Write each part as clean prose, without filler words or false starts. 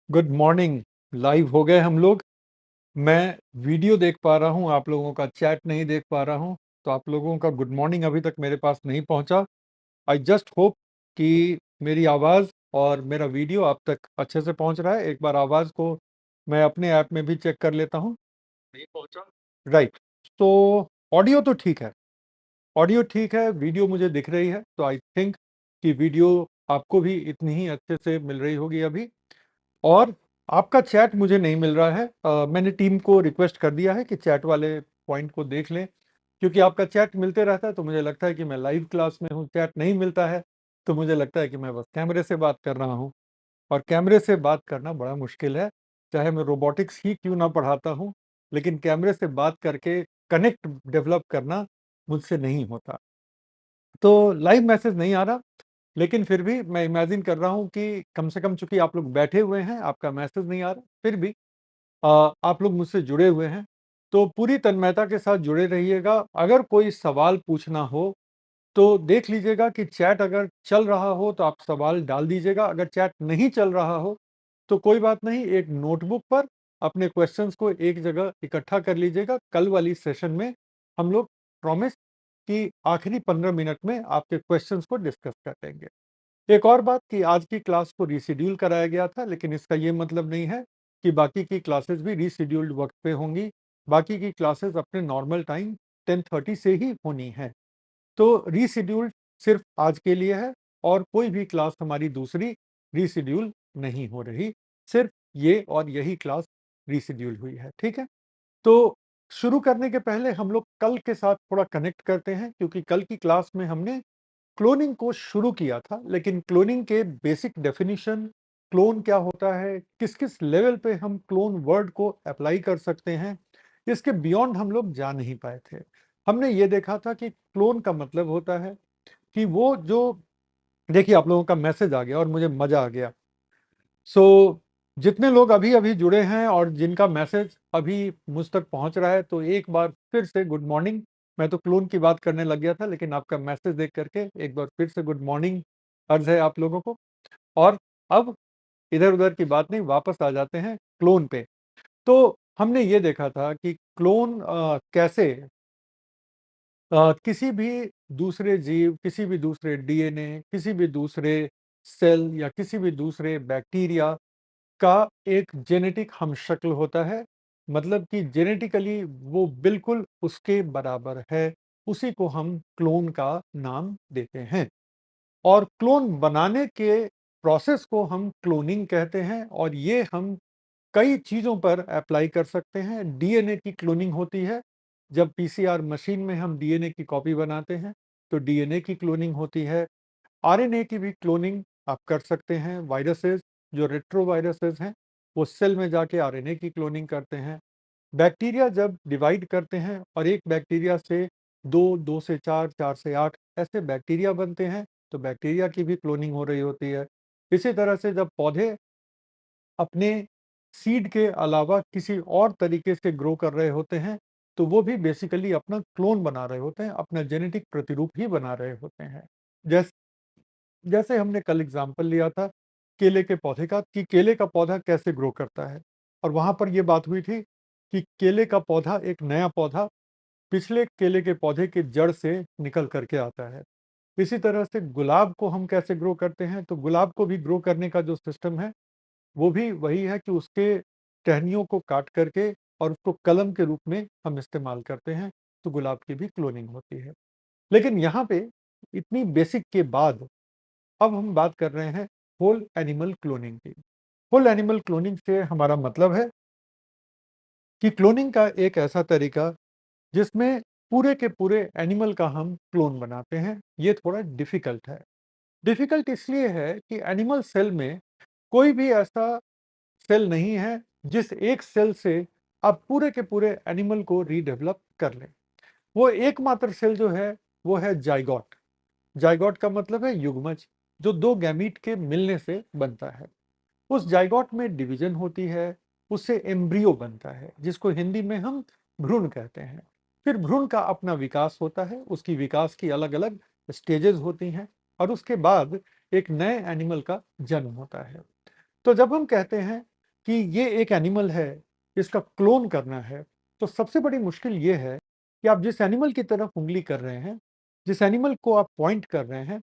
Good morning. Live हो गए हम लोग। मैं वीडियो देख पा रहा हूँ, आप लोगों का चैट नहीं देख पा रहा हूँ। तो आप लोगों का गुड मॉर्निंग अभी तक मेरे पास नहीं पहुँचा। आई जस्ट होप कि मेरी आवाज़ और मेरा वीडियो आप तक अच्छे से पहुँच रहा है। एक बार आवाज़ को मैं अपने ऐप में भी चेक कर लेता हूँ। नहीं पहुँचा? राइट। तो ऑडियो तो ठीक है, ऑडियो ठीक है, वीडियो मुझे दिख रही है। तो आई थिंक कि वीडियो आपको भी इतनी ही अच्छे से मिल रही होगी अभी। और आपका चैट मुझे नहीं मिल रहा है। मैंने टीम को रिक्वेस्ट कर दिया है कि चैट वाले पॉइंट को देख लें, क्योंकि आपका चैट मिलते रहता है तो मुझे लगता है कि मैं लाइव क्लास में हूँ। चैट नहीं मिलता है तो मुझे लगता है कि मैं बस कैमरे से बात कर रहा हूँ, और कैमरे से बात करना बड़ा मुश्किल है। चाहे मैं रोबोटिक्स ही क्यों ना पढ़ाता हूँ, लेकिन कैमरे से बात करके कनेक्ट डेवलप करना मुझसे नहीं होता। तो लाइव मैसेज नहीं आ रहा, लेकिन फिर भी मैं इमेजिन कर रहा हूँ कि कम से कम चूंकि आप लोग बैठे हुए हैं, आपका मैसेज नहीं आ रहा, फिर भी आप लोग मुझसे जुड़े हुए हैं, तो पूरी तन्मयता के साथ जुड़े रहिएगा। अगर कोई सवाल पूछना हो तो देख लीजिएगा कि चैट अगर चल रहा हो तो आप सवाल डाल दीजिएगा। अगर चैट नहीं चल रहा हो तो कोई बात नहीं, एक नोटबुक पर अपने क्वेश्चंस को एक जगह इकट्ठा कर लीजिएगा। कल वाली सेशन में हम लोग प्रॉमिस कि आखिरी 15 मिनट में आपके क्वेश्चंस को डिस्कस कर लेंगे। एक और बात कि आज की क्लास को रीशेड्यूल कराया गया था, लेकिन इसका ये मतलब नहीं है कि बाकी की क्लासेस भी रीशेड्यूल्ड वक्त पे होंगी। बाकी की क्लासेस अपने नॉर्मल टाइम 10:30 से ही होनी है। तो रीशेड्यूल सिर्फ आज के लिए है, और कोई भी क्लास हमारी दूसरी रीशेड्यूल नहीं हो रही। सिर्फ ये और यही क्लास रीशेड्यूल हुई है, ठीक है। तो शुरू करने के पहले हम लोग कल के साथ थोड़ा कनेक्ट करते हैं, क्योंकि कल की क्लास में हमने क्लोनिंग को शुरू किया था, लेकिन क्लोनिंग के बेसिक डेफिनेशन, क्लोन क्या होता है, किस किस लेवल पे हम क्लोन वर्ड को अप्लाई कर सकते हैं, इसके बियॉन्ड हम लोग जा नहीं पाए थे। हमने ये देखा था कि क्लोन का मतलब होता है कि वो जो, देखिए आप लोगों का मैसेज आ गया और मुझे मजा आ गया। सो जितने लोग अभी अभी जुड़े हैं और जिनका मैसेज अभी मुझ तक पहुंच रहा है, तो एक बार फिर से गुड मॉर्निंग। मैं तो क्लोन की बात करने लग गया था, लेकिन आपका मैसेज देख करके एक बार फिर से गुड मॉर्निंग अर्ज है आप लोगों को। और अब इधर उधर की बात नहीं, वापस आ जाते हैं क्लोन पे। तो हमने ये देखा था कि क्लोन कैसे किसी भी दूसरे जीव, किसी भी दूसरे डीएनए, किसी भी दूसरे सेल या किसी भी दूसरे बैक्टीरिया का एक जेनेटिक हमशक्ल होता है। मतलब कि जेनेटिकली वो बिल्कुल उसके बराबर है, उसी को हम क्लोन का नाम देते हैं। और क्लोन बनाने के प्रोसेस को हम क्लोनिंग कहते हैं, और ये हम कई चीज़ों पर अप्लाई कर सकते हैं। डीएनए की क्लोनिंग होती है, जब पीसीआर मशीन में हम डीएनए की कॉपी बनाते हैं तो डीएनए की क्लोनिंग होती है। आरएनए की भी क्लोनिंग आप कर सकते हैं। वायरसेस, जो रेट्रोवायरसेस हैं, वो सेल में जाके आरएनए की क्लोनिंग करते हैं। बैक्टीरिया जब डिवाइड करते हैं और एक बैक्टीरिया से दो, दो से चार, चार से आठ ऐसे बैक्टीरिया बनते हैं, तो बैक्टीरिया की भी क्लोनिंग हो रही होती है। इसी तरह से जब पौधे अपने सीड के अलावा किसी और तरीके से ग्रो कर रहे होते हैं, तो वो भी बेसिकली अपना क्लोन बना रहे होते हैं, अपना जेनेटिक प्रतिरूप ही बना रहे होते हैं। जैसे जैसे हमने कल एग्जाम्पल लिया था केले के पौधे का, कि केले का पौधा कैसे ग्रो करता है, और वहां पर यह बात हुई थी कि केले का पौधा, एक नया पौधा पिछले केले के पौधे के जड़ से निकल करके आता है। इसी तरह से गुलाब को हम कैसे ग्रो करते हैं, तो गुलाब को भी ग्रो करने का जो सिस्टम है वो भी वही है कि उसके टहनियों को काट करके और उसको कलम के रूप में हम इस्तेमाल करते हैं, तो गुलाब की भी क्लोनिंग होती है। लेकिन यहाँ पे इतनी बेसिक के बाद अब हम बात कर रहे हैं होल एनिमल क्लोनिंग की। होल एनिमल क्लोनिंग से हमारा मतलब है कि क्लोनिंग का एक ऐसा तरीका जिसमें पूरे के पूरे एनिमल का हम क्लोन बनाते हैं। ये थोड़ा डिफिकल्ट है। डिफिकल्ट इसलिए है कि एनिमल सेल में कोई भी ऐसा सेल नहीं है जिस एक सेल से आप पूरे के पूरे एनिमल को रीडेवलप कर लें। वो एकमात्र सेल जो है वो है जाइगोट। जाइगोट का मतलब है युग्मज, जो दो गैमीट के मिलने से बनता है। उस जाइगोट में डिवीजन होती है, उससे एम्ब्रियो बनता है, जिसको हिंदी में हम भ्रूण कहते हैं। फिर भ्रूण का अपना विकास होता है, उसकी विकास की अलग अलग स्टेजेस होती हैं, और उसके बाद एक नए एनिमल का जन्म होता है। तो जब हम कहते हैं कि ये एक एनिमल है, इसका क्लोन करना है, तो सबसे बड़ी मुश्किल ये है कि आप जिस एनिमल की तरफ उँगली कर रहे हैं, जिस एनिमल को आप पॉइंट कर रहे हैं,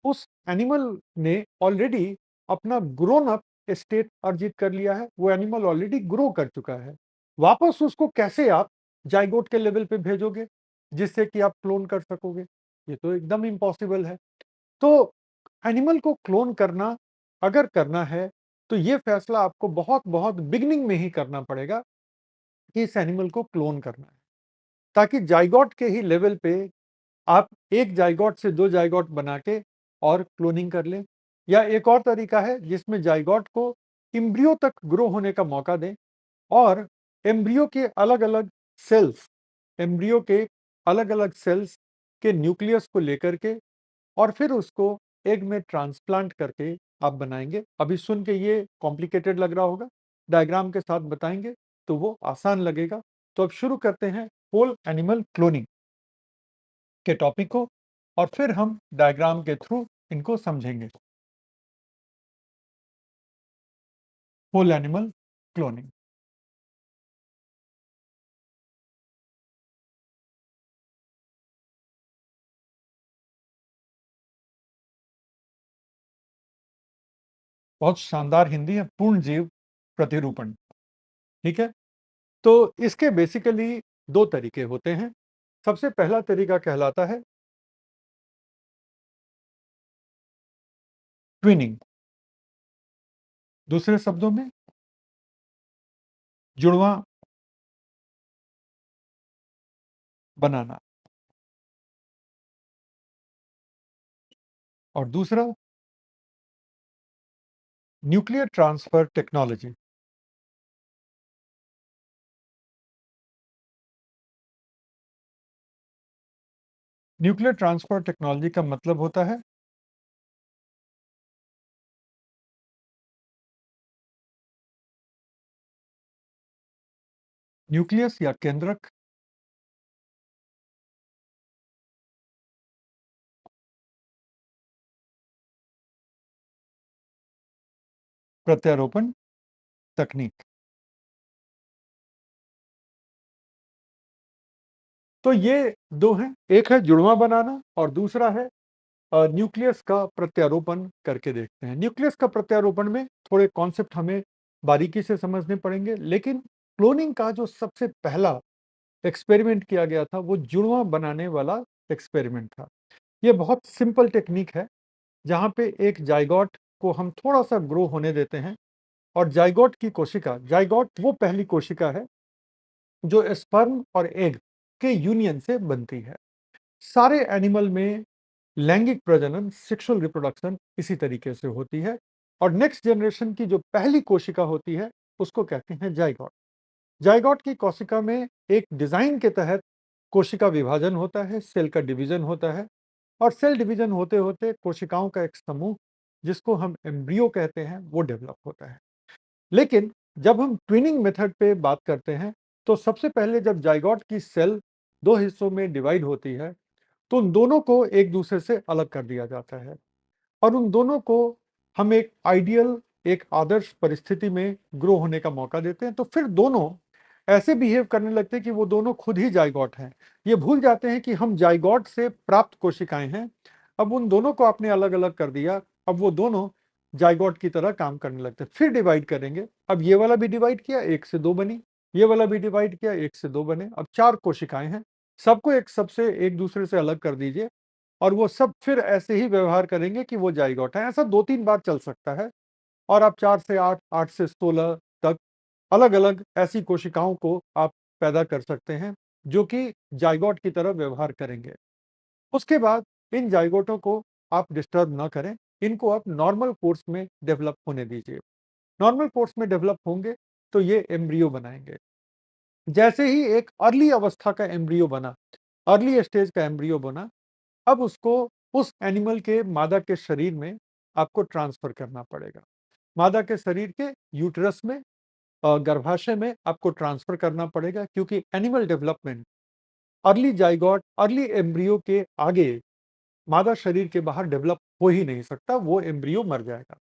उस एनिमल ने ऑलरेडी अपना ग्रोन अप स्टेट अर्जित कर लिया है, वो एनिमल ऑलरेडी ग्रो कर चुका है। वापस उसको कैसे आप ज़ायगोट के लेवल पे भेजोगे, जिससे कि आप क्लोन कर सकोगे? ये तो एकदम इम्पॉसिबल है। तो एनिमल को क्लोन करना अगर करना है, तो ये फैसला आपको बहुत-बहुत बिगिनिंग में ही करना पड़ेगा कि इस एनिमल को क्लोन करना है। ताकि ज़ायगोट के ही लेवल पे आप एक ज़ायगोट से 2 ज़ायगोट बना के और क्लोनिंग कर लें। या एक और तरीका है जिसमें ज़ायगोट को एम्ब्रियो तक ग्रो होने का मौका दें और एम्ब्रियो के अलग-अलग सेल्स एम्ब्रियो के अलग-अलग सेल्स के न्यूक्लियस को लेकर के और फिर उसको एग में ट्रांसप्लांट करके आप बनाएँगे। अभी सुन के ये कॉम्प्लिकेटेड लग रहा होगा, डायग्राम के साथ बताएँगे तो वो आसान लगेगा। तो अब शुरू करते हैं होल एनिमल क्लोनिंग के टॉपिक को और फिर हम डायग्राम के थ्रू इनको समझेंगे। Whole animal cloning. बहुत शानदार हिंदी है, पूर्ण जीव प्रतिरूपण, ठीक है? तो इसके बेसिकली 2 तरीके होते हैं। सबसे पहला तरीका कहलाता है ट्विनिंग, दूसरे शब्दों में जुड़वाँ बनाना और दूसरा nuclear transfer technology. Nuclear transfer technology का मतलब होता है न्यूक्लियस या केंद्रक प्रत्यारोपण तकनीक। तो ये 2 हैं, एक है जुड़वाँ बनाना और दूसरा है न्यूक्लियस का प्रत्यारोपण करके देखते हैं। न्यूक्लियस का प्रत्यारोपण में थोड़े कॉन्सेप्ट हमें बारीकी से समझने पड़ेंगे, लेकिन क्लोनिंग का जो सबसे पहला एक्सपेरिमेंट किया गया था, वो जुड़वाँ बनाने वाला एक्सपेरिमेंट था। ये बहुत सिंपल टेक्नीक है, जहाँ पे एक ज़ायगोट को हम थोड़ा-सा ग्रो होने देते हैं और ज़ायगोट की कोशिका ज़ायगोट वो पहली कोशिका है, जो स्पर्म और एग के यूनियन से बनती है। सारे एनिमल में लैंगिक प्रजनन, सेक्सुअल रिप्रोडक्शन इसी तरीके से होती है और नेक्स्ट जनरेशन की जो पहली कोशिका होती है, उसको कहते हैं ज़ायगोट। ज़ायगोट की कोशिका में एक डिज़ाइन के तहत कोशिका विभाजन होता है, सेल का डिवीज़न होता है और सेल डिवीज़न होते-होते कोशिकाओं का एक समूह, जिसको हम एम्ब्रियो कहते हैं, वो डेवलप होता है। लेकिन जब हम ट्विनिंग मेथड पे बात करते हैं, तो सबसे पहले जब ज़ायगोट की सेल 2 हिस्सों में डिवाइड होती है, तो उन दोनों को एक-दूसरे से अलग कर दिया जाता है और उन दोनों को हम एक आइडियल, एक आदर्श परिस्थिति में ग्रो होने का मौका देते हैं, तो फिर दोनों ऐसे बिहेव करने लगते हैं कि वो दोनों खुद ही ज़ायगोट हैं। ये भूल जाते हैं कि हम ज़ायगोट से प्राप्त कोशिकाएँ हैं। अब उन दोनों को आपने अलग-अलग कर दिया, अब वो दोनों ज़ायगोट की तरह काम करने लगते हैं। फिर डिवाइड करेंगे, अब ये वाला भी डिवाइड किया, 1 से 2 बनी, ये वाला भी डिवाइड किया, 1 से 2 बने, अब 4 कोशिकाएँ हैं। सबको एक सबसे एक-दूसरे से अलग कर दीजिए और वो सब फिर ऐसे ही व्यवहार करेंगे कि वो ज़ायगोट हैं। ऐसा 2-3 बार चल सकता है और आप 4 से 8, 8 से 16 तक अलग-अलग ऐसी कोशिकाओं को आप पैदा कर सकते हैं, जो कि ज़ायगोट की तरह व्यवहार करेंगे। उसके बाद इन ज़ायगोटों को आप डिस्टर्ब ना करें, इनको आप नॉर्मल कोर्स में डेवलप होने दीजिए। नॉर्मल कोर्स में डेवलप होंगे, तो ये एम्ब्रियो बनाएँगे। जैसे ही एक अर्ली अवस्था का एम्ब्रियो बना, अर्ली स्टेज का एम्ब्रियो बना, अब उसको उस एनिमल के मादा के शरीर में आपको ट्रांसफ़र करना पड़ेगा। मादा के शरीर के यूटेरस में गर्भाशय में आपको ट्रांसफ़र करना पड़ेगा क्योंकि animal development early zygote, early embryo के आगे मादा शरीर के बाहर डेवलप हो ही नहीं सकता, वो एम्ब्रियो मर जाएगा।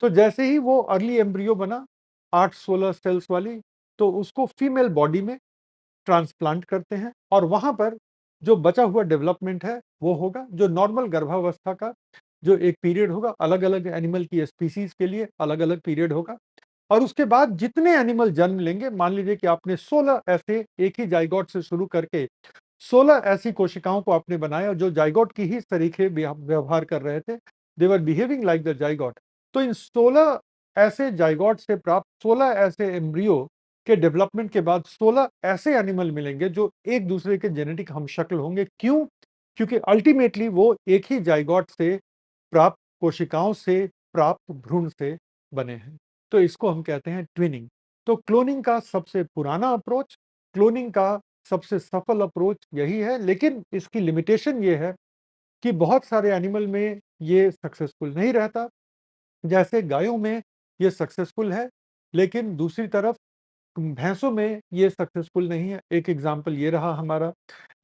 तो जैसे ही वो अर्ली एम्ब्रियो बना, 8-16 सेल्स वाली, तो उसको फीमेल बॉडी में ट्रांसप्लांट करते हैं और वहाँ पर जो बचा हुआ डेवलपमेंट है वो होगा, जो नॉर्मल गर्भावस्था का जो एक पीरियड होगा, अलग-अलग एनिमल की स्पीशीज़ के लिए अलग-अलग पीरियड होगा और उसके बाद जितने एनिमल जन्म लेंगे, मान लीजिए कि आपने 16 ऐसे एक ही ज़ाइगोट से शुरू करके 16 ऐसी कोशिकाओं को आपने बनाया जो ज़ाइगोट की ही तरीके व्यवहार कर रहे थे। दे वर बिहेविंग लाइक द ज़ाइगोट। तो इन 16 ऐसे ज़ाइगोट से प्राप्त 16 ऐसे एम्ब्रियो के डेवलपमेंट के बाद 16 ऐसे एनिमल मिलेंगे जो एक दूसरे के जेनेटिक हमशक्ल होंगे। क्यों? क्योंकि अल्टीमेटली वो एक ही ज़ाइगोट से प्राप्त कोशिकाओं से प्राप्त भ्रूण से बने हैं। तो इसको हम कहते हैं ट्विनिंग। तो क्लोनिंग का सबसे पुराना अप्रोच, क्लोनिंग का सबसे सफल अप्रोच यही है, लेकिन इसकी लिमिटेशन ये है कि बहुत सारे एनिमल में ये सक्सेसफुल नहीं रहता। जैसे गायों में ये सक्सेसफुल है, लेकिन दूसरी तरफ भैंसों में ये सक्सेसफुल नहीं है। एक एग्जाम्पल ये रहा हमारा।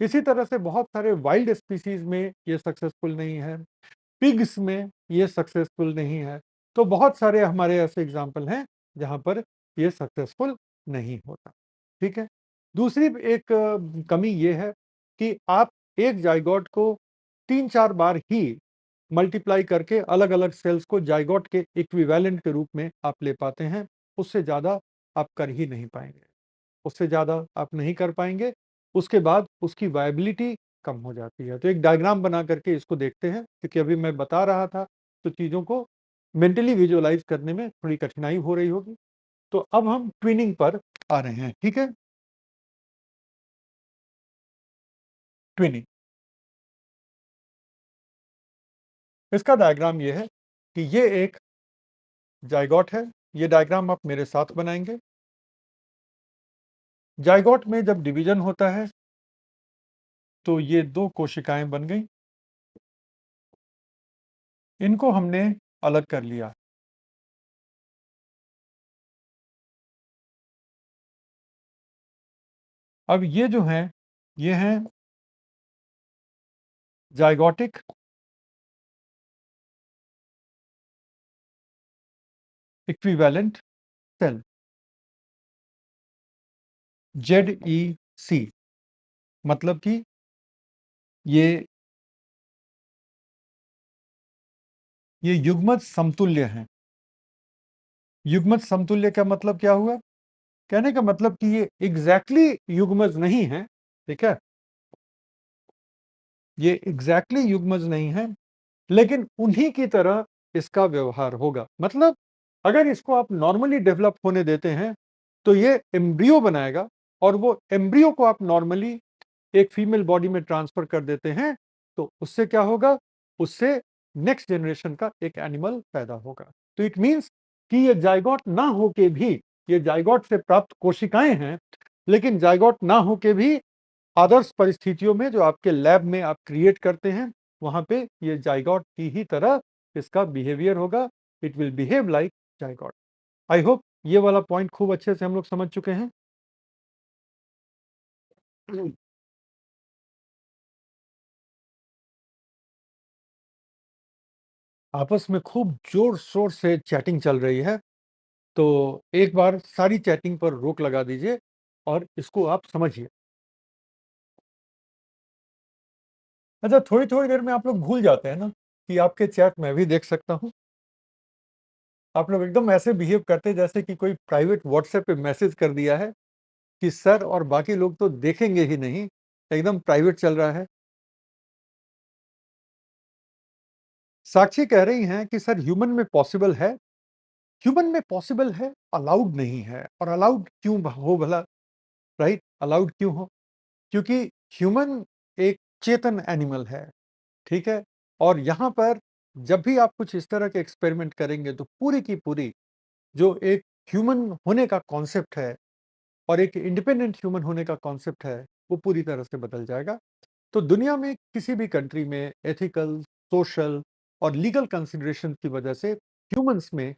इसी तरह से बहुत सारे वाइल्ड स्पीशीज में ये सक्सेसफुल नहीं है। पिग्स में ये सक्सेसफुल नहीं है। तो बहुत सारे हमारे ऐसे एग्जाम्पल हैं जहाँ पर ये सक्सेसफुल नहीं होता। ठीक है? दूसरी एक कमी ये है कि आप एक ज़ाइगोट को 3-4 बार ही मल्टीप्लाई करके अलग-अलग सेल्स को ज़ाइगोट के इक्विवेलेंट के रूप में आप ले पाते हैं। उससे ज़्यादा आप कर ही नहीं पाएँगे। उससे ज़्यादा आप नहीं कर पाएँगे। उसके बाद उसकी वायबिलिटी कम हो जाती है। तो एक डायग्राम बना करके इसको देखते हैं, क्योंकि अभी मैं बता रहा था, तो चीज़ों को मेंटली विजुअलाइज़ करने में थोड़ी कठिनाई हो रही होगी। तो अब हम ट्विनिंग पर आ रहे हैं, ठीक है? ट्विनिंग। इसका डायग्राम ये है कि ये एक ज़ाइगोट है। ये डायग्राम आप मेरे साथ बनाएँगे। ज़ाइगोट में जब डिवीज़न होता है, तो ये 2 कोशिकाएँ बन गईं। इनको हमने अलग कर लिया। अब ये जो हैं, ये हैं ज़ाइगोटिक इक्विवेलेंट सेल, ZEC, मतलब कि ये युग्मज समतुल्य हैं। युग्मज समतुल्य का मतलब क्या हुआ? कहने का मतलब कि ये एग्ज़ैक्टली युग्मज नहीं है, ठीक है? ये एग्ज़ैक्टली युग्मज नहीं है, लेकिन उन्हीं की तरह इसका व्यवहार होगा। मतलब अगर इसको आप नॉर्मली डेवलप होने देते हैं, तो ये एम्ब्रियो बनाएगा और वो एम्ब्रियो को आप नॉर्मली एक फीमेल बॉडी में ट्रांसफर कर देते हैं, तो उससे क्या होगा? उससे नेक्स्ट जनरेशन का एक एनिमल पैदा होगा। तो इट मीन्स कि ये ज़ाइगोट ना होके भी, ये ज़ाइगोट से प्राप्त कोशिकाएँ हैं, लेकिन ज़ाइगोट ना होके भी आदर्श परिस्थितियों में जो आपके लैब में आप क्रिएट करते हैं, वहाँ पे ये ज़ाइगोट की ही तरह इसका बिहेवियर होगा। It will behave like zygote. I hope ये वाला पॉइंट खूब अच्छे से हम लोग समझ चुके हैं। आपस में खूब जोर-शोर से चैटिंग चल रही है, तो एक बार सारी चैटिंग पर रोक लगा दीजिए और इसको आप समझिए। अच्छा, थोड़ी-थोड़ी देर में आप लोग भूल जाते हैं ना कि आपके चैट मैं भी देख सकता हूँ। आप लोग एकदम ऐसे बिहेव करते हैं जैसे कि कोई प्राइवेट व्हाट्सएप पे मैसेज कर दिया है कि सर और बाकी लोग तो देखेंगे ही नहीं, एकदम प्राइवेट चल रहा है। साक्षी कह रही हैं कि सर ह्यूमन में पॉसिबल है, ह्यूमन में पॉसिबल है, अलाउड नहीं है। और अलाउड क्यों हो भला? राइट? अलाउड क्यों हो? क्योंकि ह्यूमन एक चेतन एनिमल है, ठीक है? और यहाँ पर जब भी आप कुछ इस तरह के एक्सपेरिमेंट करेंगे तो पूरी की पूरी जो एक ह्यूमन होने का कॉन्सेप्ट है और एक इंडिपेंडेंट ह्यूमन होने का कॉन्सेप्ट है, वो पूरी तरह से बदल जाएगा। तो दुनिया में किसी भी कंट्री में एथिकल, सोशल और लीगल कंसिडरेशन की वजह से ह्यूमन्स में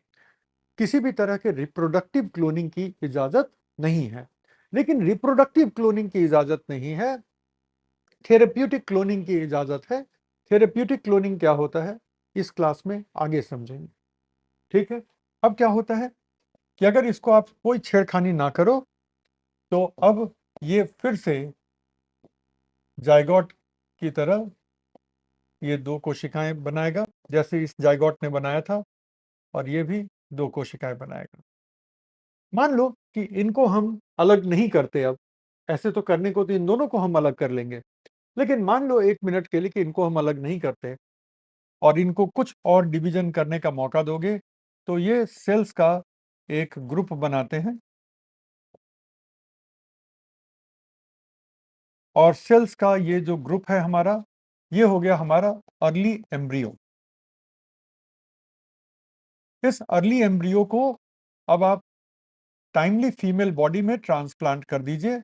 किसी भी तरह के रिप्रोडक्टिव क्लोनिंग की इजाज़त नहीं है। लेकिन रिप्रोडक्टिव क्लोनिंग की इजाज़त नहीं है, थेरेप्यूटिक क्लोनिंग की इजाज़त है। थेरेप्यूटिक क्लोनिंग क्या होता है, इस क्लास में आगे समझेंगे, ठीक है? अब क्या होता है कि अगर इसको आप कोई छेड़खानी ना करो तो अब ये फिर से जायगोट की तरह ये 2 कोशिकाएं बनाएगा, जैसे इस जायगोट ने बनाया था, और ये भी 2 कोशिकाएं बनाएगा। मान लो कि इनको हम अलग नहीं करते अब, ऐसे तो करने को तो इन दोनों को हम अलग कर लेंगे, लेकिन मान लो 1 मिनट के लिए कि इनको हम अलग नहीं करते और इनको कुछ और डिवीजन करने का मौका दोगे, तो ये सेल्स का एक ग्रुप बनाते हैं और सेल्स का ये जो ग्रुप है हमारा, ये हो गया हमारा अर्ली एम्ब्रियो। इस अर्ली एम्ब्रियो को अब आप टाइमली फीमेल बॉडी में ट्रांसप्लांट कर दीजिए,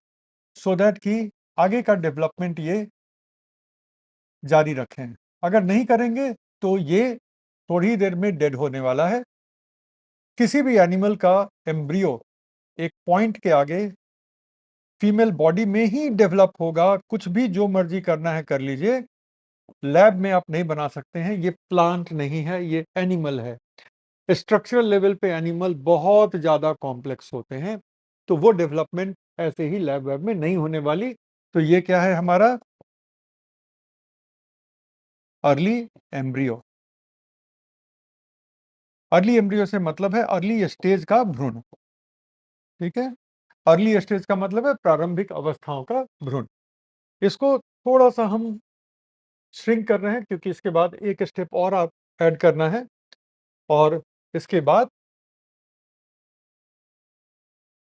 सो दैट कि आगे का डेवलपमेंट ये जारी रखें। अगर नहीं करेंगे तो ये थोड़ी देर में डेड होने वाला है। किसी भी एनिमल का एम्ब्रियो एक पॉइंट के आगे फीमेल बॉडी में ही डेवलप होगा, कुछ भी जो मर्जी करना है कर लीजिए, लैब में आप नहीं बना सकते हैं। ये प्लांट नहीं है, ये एनिमल है। स्ट्रक्चरल लेवल पे एनिमल बहुत ज़्यादा कॉम्प्लेक्स होते हैं, तो वो डेवलपमेंट ऐसे ही लैब वैब में नहीं होने वाली। तो ये क्या है हमारा अर्ली एम्ब्रियो। अर्ली एम्ब्रियो से मतलब है अर्ली स्टेज का भ्रूण, ठीक है। अर्ली स्टेज का मतलब है प्रारंभिक अवस्थाओं का भ्रूण। इसको थोड़ा सा हम श्रिंक कर रहे हैं क्योंकि इसके बाद एक स्टेप और आप ऐड करना है, और इसके बाद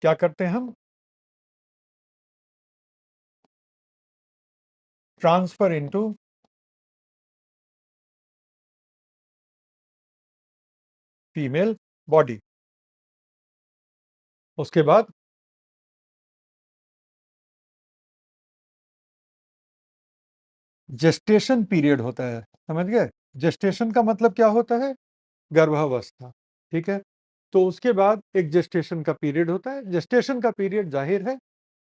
क्या करते हैं हम, ट्रांसफर इनटू फीमेल बॉडी। उसके बाद जेस्टेशन पीरियड होता है, समझ गए। जेस्टेशन का मतलब क्या होता है, गर्भावस्था, ठीक है। तो उसके बाद एक जेस्टेशन का पीरियड होता है। जेस्टेशन का पीरियड जाहिर है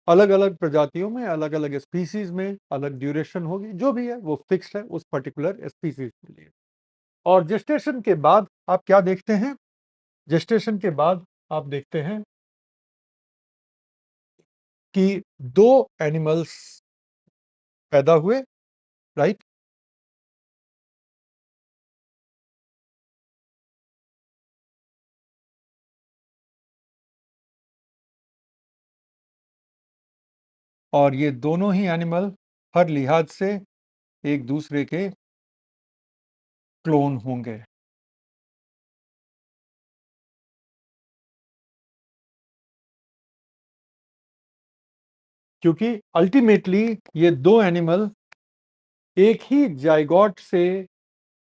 अलग अलग प्रजातियों में, अलग अलग स्पीसीज में अलग ड्यूरेशन होगी, जो भी है वो फिक्स्ड है उस पर्टिकुलर स्पीसीज के लिए। और जेस्टेशन के बाद आप क्या देखते हैं, जेस्टेशन के बाद आप देखते हैं कि 2 एनिमल्स पैदा हुए, राइट। और ये दोनों ही एनिमल हर लिहाज से एक दूसरे के क्लोन होंगे। क्योंकि अल्टीमेटली ये 2 एनिमल एक ही जाइगोट से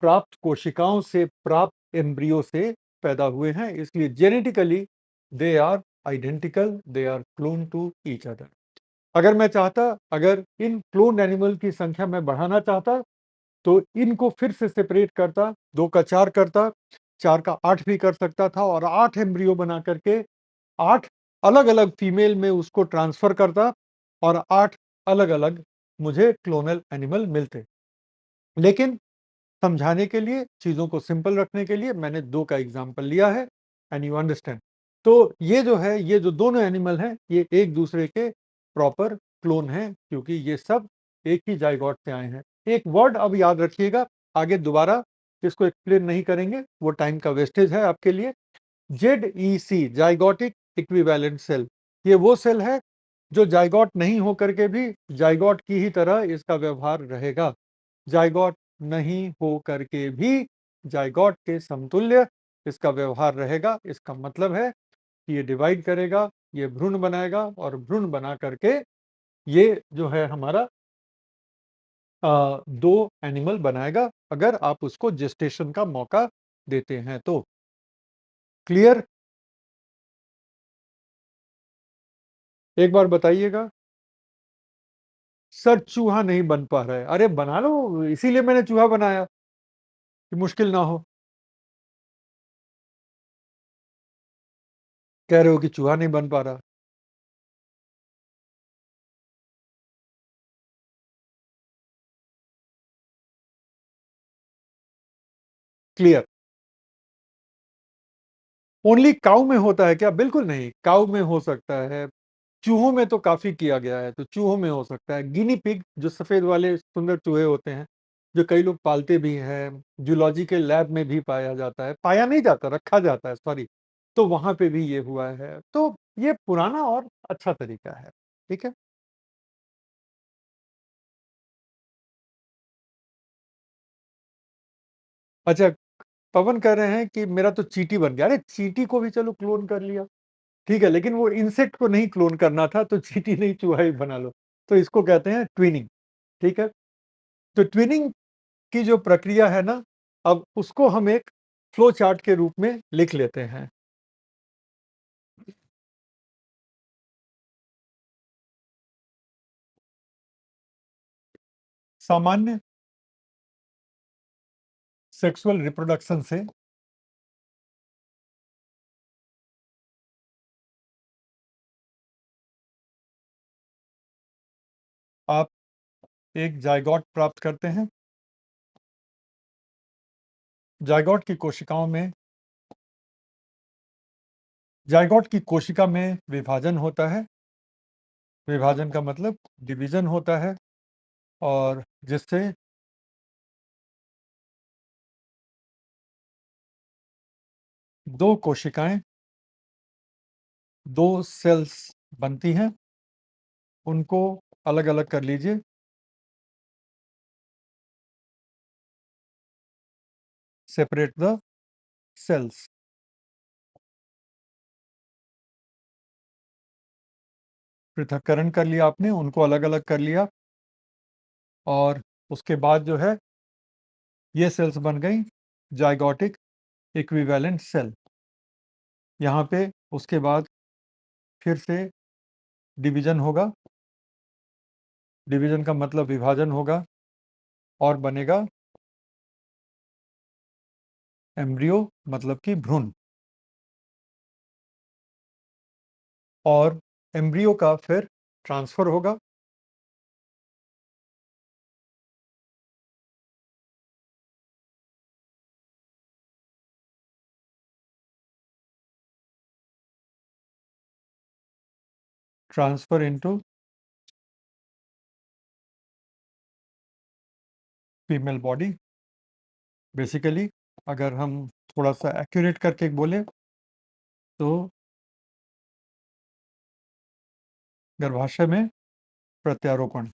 प्राप्त कोशिकाओं से प्राप्त एम्ब्रियो से पैदा हुए हैं, इसलिए genetically they are identical, they are clone to each other. अगर मैं चाहता, अगर इन क्लोन एनिमल की संख्या मैं बढ़ाना चाहता, तो इनको फिर से सेपरेट करता, 2 का 4 करता, 4 का 8 भी कर सकता था, और 8 एम्ब्रियो बना करके 8 अलग-अलग फीमेल में उसको ट्रांसफर करता, और 8 अलग-अलग मुझे क्लोनल एनिमल मिलते। लेकिन समझाने के लिए, चीज़ों को सिंपल रखने के लिए मैंने 2 का एग्ज़ाम्पल लिया है, एंड यू अंडरस्टैंड। तो ये जो है, ये जो दोनों एनिमल हैं, ये एक दूसरे के प्रॉपर क्लोन हैं, क्योंकि ये सब एक ही ज़ायगोट से आए हैं। एक वर्ड अब याद रखिएगा, आगे दोबारा इसको एक्सप्लेन नहीं करेंगे, वो टाइम का वेस्टेज है आपके लिए। जेडईसी, ज़ायगोटिक इक्विवेलेंट सेल, ये वो सेल है जो ज़ायगोट नहीं होकर के भी ज़ायगोट की ही तरह इसका व्यवहार रहेगा। ज़ायगोट नहीं हो करके भी ज़ायगोट के समतुल्य इसका व्यवहार रहेगा। इसका मतलब है कि ये डिवाइड करेगा, ये भ्रूण बनाएगा, और भ्रूण बना करके ये जो है हमारा 2 एनिमल बनाएगा, अगर आप उसको जेस्टेशन का मौका देते हैं तो। क्लियर? एक बार बताइएगा। सर चूहा नहीं बन पा रहा है। अरे बना लो, इसीलिए मैंने चूहा बनाया कि मुश्किल ना हो। कह रहे हो कि चूहा नहीं बन पा रहा। क्लियर। ओनली काऊ में होता है क्या? बिल्कुल नहीं, काऊ में हो सकता है, चूहों में तो काफ़ी किया गया है, तो चूहों में हो सकता है। गिनी पिग जो सफ़ेद वाले सुंदर चूहे होते हैं, जो कई लोग पालते भी हैं, जूलॉजिकल लैब में भी पाया जाता है, पाया नहीं जाता, रखा जाता है, सॉरी, तो वहाँ पे भी ये हुआ है। तो ये पुराना और अच्छा तरीका है, ठीक है? अच्छा, पवन कह रहे हैं कि मेरा तो चींटी बन गया। अरे! चींटी को भी चलो क्लोन कर लिया, ठीक है, लेकिन वो इंसेक्ट को नहीं क्लोन करना था, तो चींटी नहीं चूहा ही बना लो। तो इसको कहते हैं ट्विनिंग, ठीक है? तो ट्विनिंग की जो प्रक्रिया है ना, अब उसको हम एक फ्लो चार्ट के रूप में लिख लेते हैं। सामान्य सेक्सुअल रिप्रोडक्शन से आप एक ज़ायगोट प्राप्त करते हैं। ज़ायगोट की कोशिकाओं में ज़ायगोट की कोशिका में विभाजन होता है। विभाजन का मतलब डिवीज़न होता है और जिससे 2 कोशिकाएँ, 2 सेल्स बनती हैं, उनको अलग-अलग कर लीजिए। Separate the cells. पृथक्करण कर लिया आपने, उनको अलग-अलग कर लिया और उसके बाद जो है ये सेल्स बन गई ज़ायगोटिक इक्विवेलेंट सेल। यहाँ पे उसके बाद फिर से डिवीज़न होगा, डिवीज़न का मतलब विभाजन होगा और बनेगा एम्ब्रियो मतलब कि भ्रूण और एम्ब्रियो का फिर ट्रांसफ़र होगा, transfer into female body. Basically अगर हम थोड़ा-सा एक्यूरेट करके बोलें तो गर्भाशय में प्रत्यारोपण।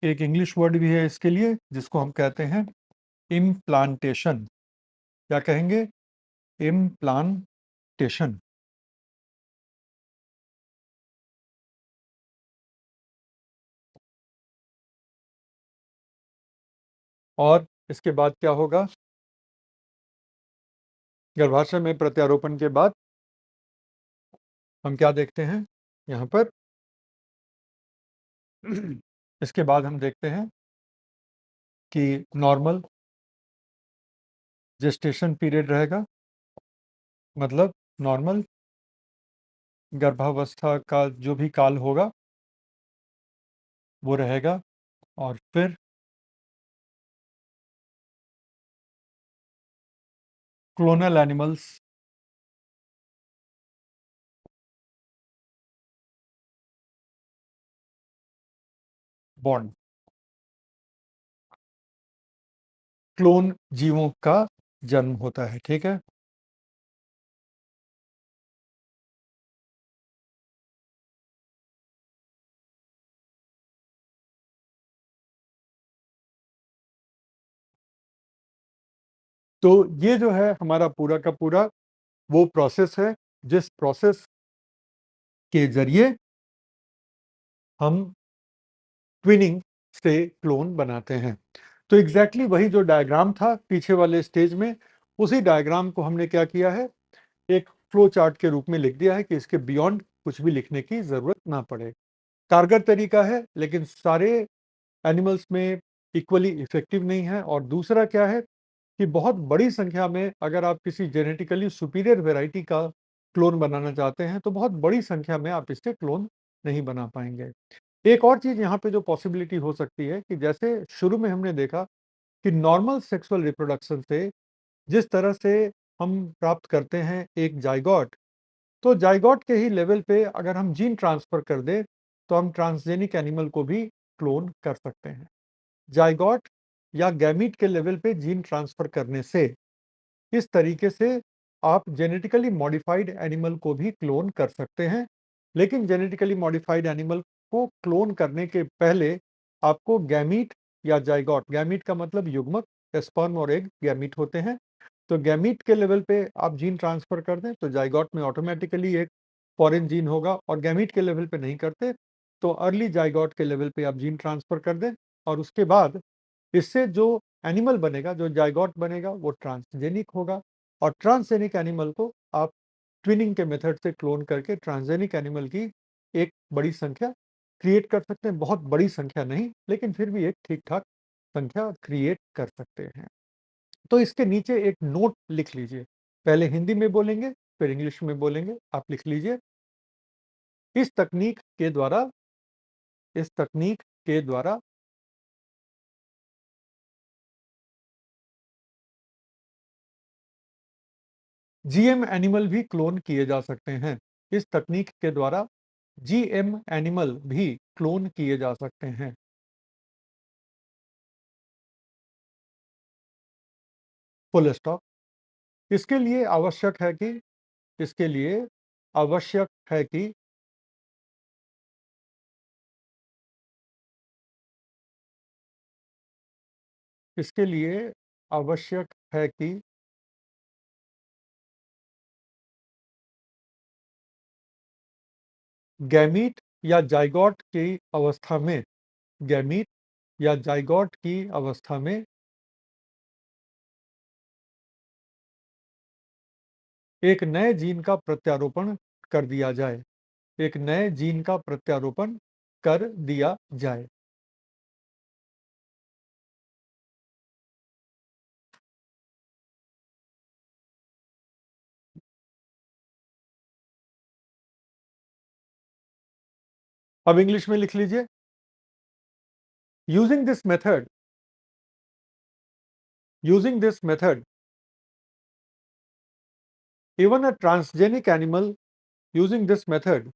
एक इंग्लिश वर्ड भी है इसके लिए जिसको हम कहते हैं इम्प्लांटेशन। क्या कहेंगे? इम्प्लांटेशन। और इसके बाद क्या होगा? गर्भाशय में प्रत्यारोपण के बाद हम क्या देखते हैं यहाँ पर? इसके बाद हम देखते हैं कि नॉर्मल जेस्टेशन पीरियड रहेगा, मतलब नॉर्मल गर्भावस्था का जो भी काल होगा वो रहेगा और फिर क्लोनल एनिमल्स बॉर्न। क्लोन जीवों का जन्म होता है, ठीक है? तो ये जो है हमारा पूरा का पूरा वो प्रोसेस है जिस प्रोसेस के ज़रिए हम ट्विनिंग से क्लोन बनाते हैं। तो एग्ज़ैक्टली वही जो डायग्राम था पीछे वाले स्टेज में, उसी डायग्राम को हमने क्या किया है, एक फ्लो चार्ट के रूप में लिख दिया है कि इसके बियॉन्ड कुछ भी लिखने की ज़रूरत ना पड़े। कारगर तरीका है, लेकिन सारे एनिमल्स में इक्वली इफ़ेक्टिव नहीं है और दूसरा क्या है कि बहुत बड़ी संख्या में अगर आप किसी जेनेटिकली सुपीरियर वैरायटी का क्लोन बनाना चाहते हैं, तो बहुत बड़ी संख्या में आप इससे क्लोन नहीं बना पाएँगे। एक और चीज़ यहाँ पे जो पॉसिबिलिटी हो सकती है कि जैसे शुरू में हमने देखा कि नॉर्मल सेक्सुअल रिप्रोडक्शन से जिस तरह से हम प्राप्त करते हैं एक जाइगोट, तो जाइगोट के ही लेवल पे अगर हम जीन ट्रांसफ़र कर दें, तो हम ट्रांसजेनिक एनिमल को भी क्लोन कर सकते हैं। जाइगोट या गैमीट के लेवल पे जीन ट्रांसफ़र करने से इस तरीके से आप जेनेटिकली मॉडिफाइड एनिमल को भी क्लोन कर सकते हैं। लेकिन जेनेटिकली मॉडिफाइड एनिमल को क्लोन करने के पहले आपको गैमीट या जाइगोट, गैमीट का मतलब युग्मक, स्पर्म और एग गैमीट होते हैं। तो गैमीट के लेवल पे आप जीन ट्रांसफ़र कर दें, तो जाइगोट में ऑटोमैटिकली एक फॉरेन जीन होगा, और गैमीट के लेवल पे नहीं करते, तो अर्ली जाइगोट के लेवल पे आप जीन ट्रांसफ़र कर दें, और उसके बाद इससे जो एनिमल बनेगा, जो जाइगोट बनेगा, वो ट्रांसजेनिक होगा, और ट्रांसजेनिक एनिमल को आप ट्विनिंग के मेथड से क्लोन करके ट्रांसजेनिक एनिमल की एक बड़ी संख्या क्रिएट कर सकते हैं। बहुत बड़ी संख्या नहीं, लेकिन फिर भी एक ठीक-ठाक संख्या क्रिएट कर सकते हैं। तो इसके नीचे एक नोट लिख लीजिए। पहले हिंदी में बोलेंगे, फिर इंग्लिश में बोलेंगे। आप लिख लीजिए, इस तकनीक के द्वारा इस तकनीक के द्वारा जीएम एनिमल भी क्लोन किए जा सकते हैं। इस तकनीक के द्वारा जीएम एनिमल भी क्लोन किए जा सकते हैं। Full stop. इसके लिए आवश्यक है कि इसके लिए आवश्यक है कि इसके लिए आवश्यक है कि गैमीट या जाइगोट की अवस्था में गैमीट या जाइगोट की अवस्था में एक नए जीन का प्रत्यारोपण कर दिया जाए। एक नए जीन का प्रत्यारोपण कर दिया जाए। अब इंग्लिश में लिख लीजिए। Using this method using this method even a transgenic animal using this method,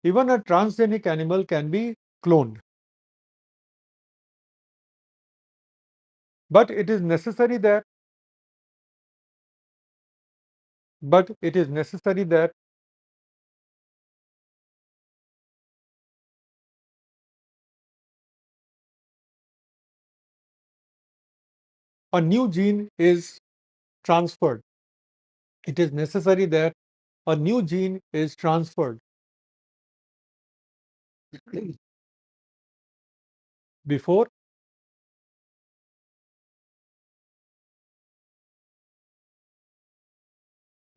even a transgenic animal can be cloned. But it is necessary that but it is necessary that a new gene is transferred. It is necessary that a new gene is transferred before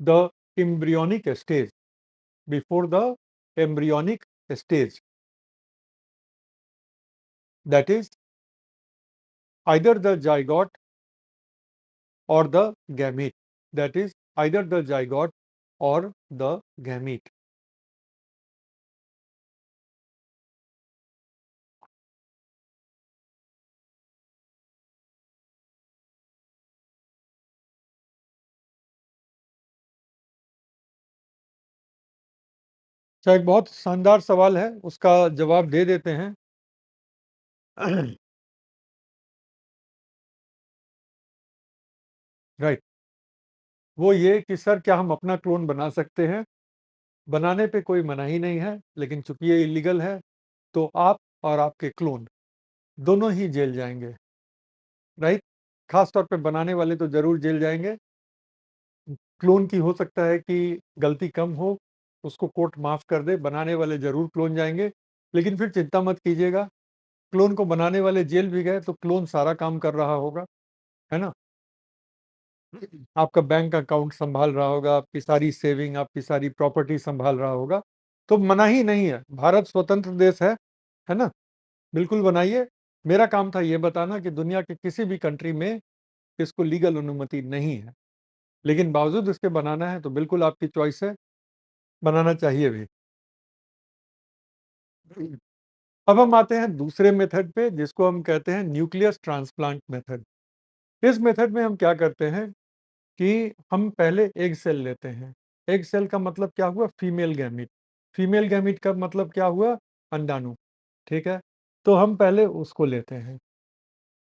the embryonic stage. Before the embryonic stage. That is either the zygote or the gamete. That is either the zygote or the gamete. अच्छा, एक बहुत शानदार सवाल है, उसका जवाब दे देते हैं। राइट। वो ये कि सर क्या हम अपना क्लोन बना सकते हैं? बनाने पे कोई मनाही नहीं है, लेकिन चूँकि ये इल्लीगल है, तो आप और आपके क्लोन दोनों ही जेल जाएँगे। राइट? ख़ास तौर पे बनाने वाले तो ज़रूर जेल जाएँगे। क्लोन की हो सकता है कि गलती कम हो, उसको कोर्ट माफ़ कर दे, बनाने वाले ज़रूर क्लोन जाएँगे। लेकिन फिर चिंता मत कीजिएगा, क्लोन को बनाने वाले जेल भी गए तो क्लोन सारा काम कर रहा होगा, है ना? आपका बैंक अकाउंट सँभाल रहा होगा, आपकी सारी सेविंग, आपकी सारी प्रॉपर्टी सँभाल रहा होगा, तो मनाही नहीं है। भारत स्वतंत्र देश है ना? बिल्कुल बनाइए। मेरा काम था ये बताना कि दुनिया के किसी भी कंट्री में इसको लीगल अनुमति नहीं है। लेकिन बावजूद इसके बनाना है तो बिल्कुल आपकी चॉइस है, बनाना चाहिए भी। अब हम आते हैं दूसरे मेथड पे, जिसको हम कहते हैं न्यूक्लियस ट्रांसप्लांट मेथड। इस मेथड में हम क्या करते हैं कि हम पहले एग सेल लेते हैं। एग सेल का मतलब क्या हुआ? Female gamete. फीमेल गैमीट का मतलब क्या हुआ? अंडाणु। ठीक है? तो हम पहले उसको लेते हैं,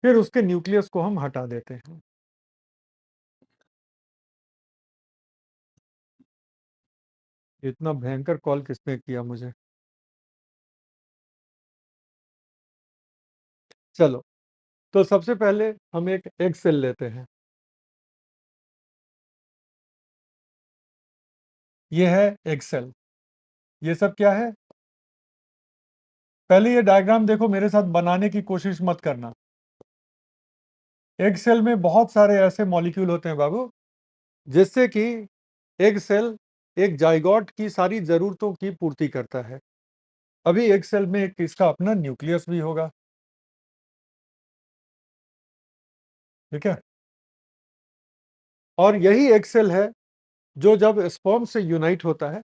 फिर उसके न्यूक्लियस को हम हटा देते हैं। इतना भयंकर कॉल किसने किया मुझे? चलो, तो सबसे पहले हम एक एग सेल लेते हैं। ये है एग सेल। ये सब क्या है? पहले ये डायग्राम देखो, मेरे साथ बनाने की कोशिश मत करना। एग सेल में बहुत सारे ऐसे मॉलिक्यूल होते हैं बाबू, जिससे कि एग सेल एक जाइगोट की सारी जरूरतों की पूर्ति करता है। अभी एग सेल में एक इसका अपना न्यूक्लियस भी होगा। ठीक है? और यही एग सेल है जो जब स्पर्म से यूनाइट होता है,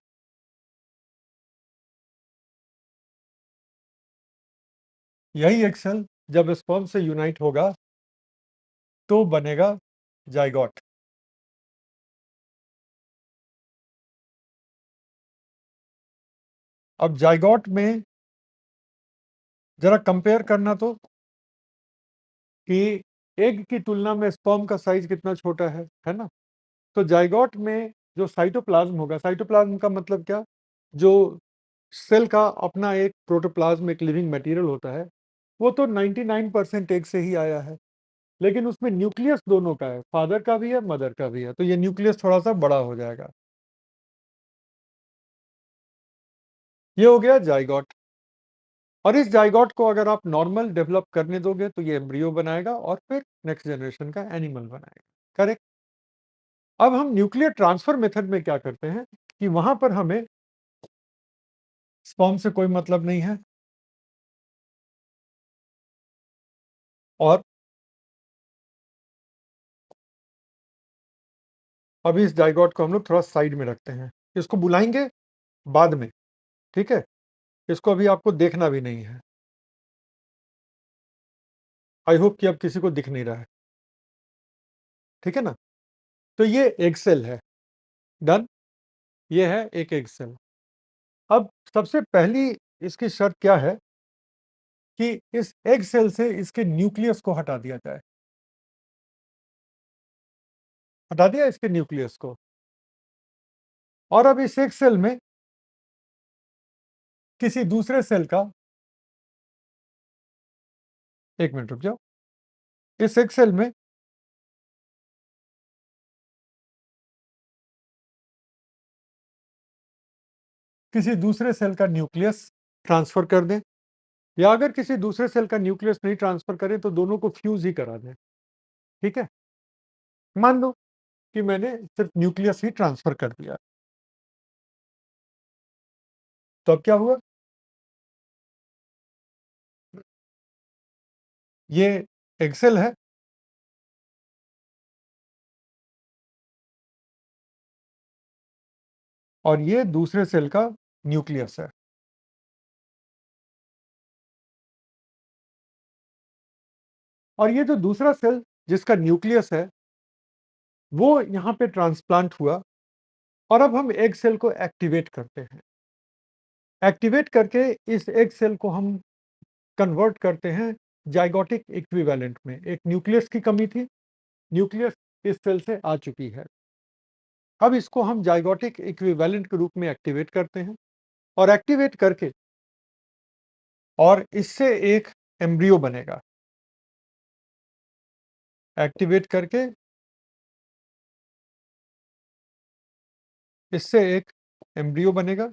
यही एग सेल जब स्पर्म से यूनाइट होगा तो बनेगा जाइगोट। अब जाइगोट में जरा कंपेयर करना तो, कि एग की तुलना में स्पर्म का साइज कितना छोटा है ना? तो जाइगोट में जो साइटोप्लाज्म होगा, साइटोप्लाज्म का मतलब क्या? जो सेल का अपना एक प्रोटोप्लाज्म, एक लिविंग मटेरियल होता है, वो तो 99% एग से ही आया है। लेकिन उसमें न्यूक्लियस दोनों का है, फादर का भी है, मदर का भी है, तो ये न्यूक्लियस थोड़ा सा बड़ा हो जाएगा। ये हो गया जाइगोट। और इस जाइगोट को अगर आप नॉर्मल डेवलप करने दोगे तो ये एम्ब्रियो बनाएगा और फिर नेक्स्ट जनरेशन का एनिमल बनाएगा। करेक्ट? अब हम न्यूक्लियर ट्रांसफर मेथड में क्या करते हैं कि वहां पर हमें स्पर्म से कोई मतलब नहीं है, और अभी इस जाइगोट को हम लोग थोड़ा साइड में रखते हैं, इसको बुलाएंगे बाद में। ठीक है? इसको अभी आपको देखना भी नहीं है। आई होप कि अब किसी को दिख नहीं रहा है। ठीक है ना? तो ये एग सेल है। डन। ये है एक एग सेल। अब सबसे पहली इसकी शर्त क्या है कि इस एग सेल से इसके न्यूक्लियस को हटा दिया जाए। हटा दिया इसके न्यूक्लियस को, और अब इस एग सेल में किसी दूसरे सेल का, एक मिनट रुक जाओ, इस एग सेल में किसी दूसरे सेल का न्यूक्लियस ट्रांसफर कर दें, या अगर किसी दूसरे सेल का न्यूक्लियस नहीं ट्रांसफर करें तो दोनों को फ्यूज ही करा दें। ठीक है? मान लो कि मैंने सिर्फ न्यूक्लियस ही ट्रांसफर कर दिया, तो अब क्या हुआ? ये एग सेल है, और ये दूसरे सेल का न्यूक्लियस है। और ये जो दूसरा सेल जिसका न्यूक्लियस है, वो यहाँ पे ट्रांसप्लांट हुआ, और अब हम एग सेल को एक्टिवेट करते हैं। एक्टिवेट करके इस एग सेल को हम कन्वर्ट करते हैं जाइगोटिक इक्विवेलेंट में। एक न्यूक्लियस की कमी थी, न्यूक्लियस इस सेल से आ चुकी है। अब इसको हम जाइगोटिक इक्विवेलेंट के रूप में एक्टिवेट करते हैं, और एक्टिवेट करके, और इससे एक एम्ब्रियो बनेगा। एक्टिवेट करके इससे एक एम्ब्रियो बनेगा,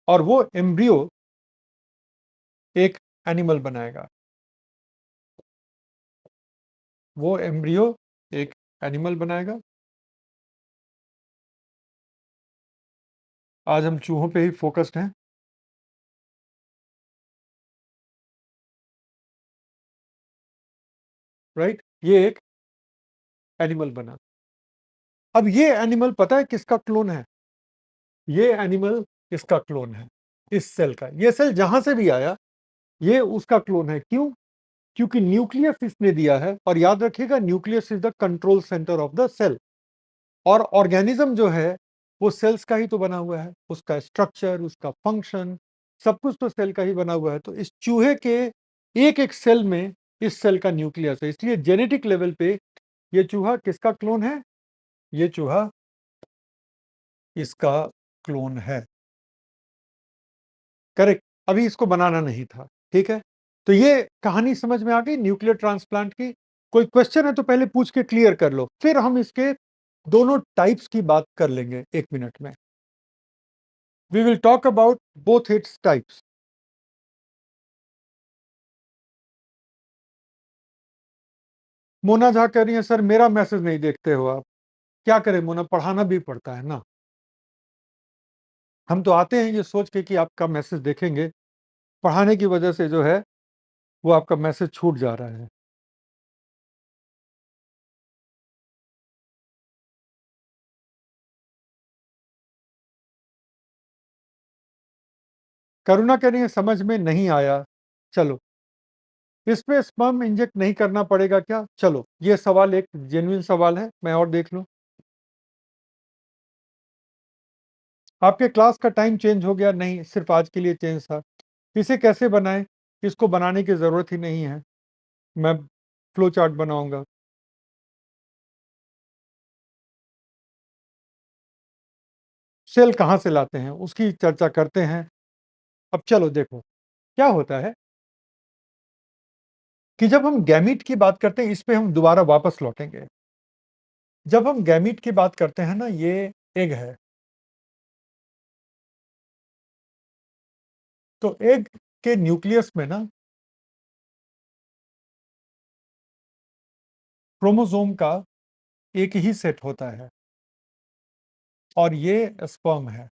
और वो एम्ब्रियो एक एनिमल बनाएगा। वो एम्ब्रियो एक एनिमल बनाएगा। आज हम चूहों पे ही फोकस्ड हैं। राइट? ये एक एनिमल बना। अब ये एनिमल पता है किसका क्लोन है? ये एनिमल इसका क्लोन है, इस सेल का। ये सेल जहां से भी आया, ये उसका क्लोन है। क्यों? क्योंकि न्यूक्लियस इसने दिया है, और याद रखिएगा nucleus is the control centre of the cell. और ऑर्गेनिज्म जो है वो सेल्स का ही तो बना हुआ है, उसका स्ट्रक्चर, उसका फंक्शन, सब कुछ तो सेल का ही बना हुआ है। तो इस चूहे के एक एक सेल में इस सेल का न्यूक्लियस है, इसलिए जेनेटिक लेवल पे ये चूहा किसका क्लोन है? ये चूहा इसका क्लोन है। करेक्ट। अभी इसको बनाना नहीं था, ठीक है। तो ये कहानी समझ में आ गई न्यूक्लियर ट्रांसप्लांट की। कोई क्वेश्चन है तो पहले पूछ के क्लियर कर लो, फिर हम इसके दोनों टाइप्स की बात कर लेंगे 1 मिनट में। We will talk about both its types. Mona Jha कह रही है सर मेरा मैसेज नहीं देखते हो आप। क्या करें मोना, पढ़ाना भी पड़ता है ना। हम तो आते हैं ये सोच के कि आपका मैसेज देखेंगे, पढ़ाने की वजह से जो है वो आपका मैसेज छूट जा रहा है। करुणा कह रही है समझ में नहीं आया। चलो, इसमें स्पर्म इंजेक्ट नहीं करना पड़ेगा क्या? चलो, ये सवाल एक जेन्युइन सवाल है, मैं और देख लूं। आपके क्लास का टाइम चेंज हो गया? नहीं, सिर्फ आज के लिए चेंज था। इसे कैसे बनाएं? इसको बनाने की जरूरत ही नहीं है, मैं फ्लो चार्ट बनाऊंगा। सेल कहाँ से लाते हैं उसकी चर्चा करते हैं। अब चलो देखो क्या होता है कि जब हम गैमीट की बात करते हैं, इस पे हम दोबारा वापस लौटेंगे। जब हम गैमीट की बात करते हैं ना, ये एग है, तो एग के न्यूक्लियस में ना क्रोमोसोम का एक ही सेट होता है, और ये स्पर्म है।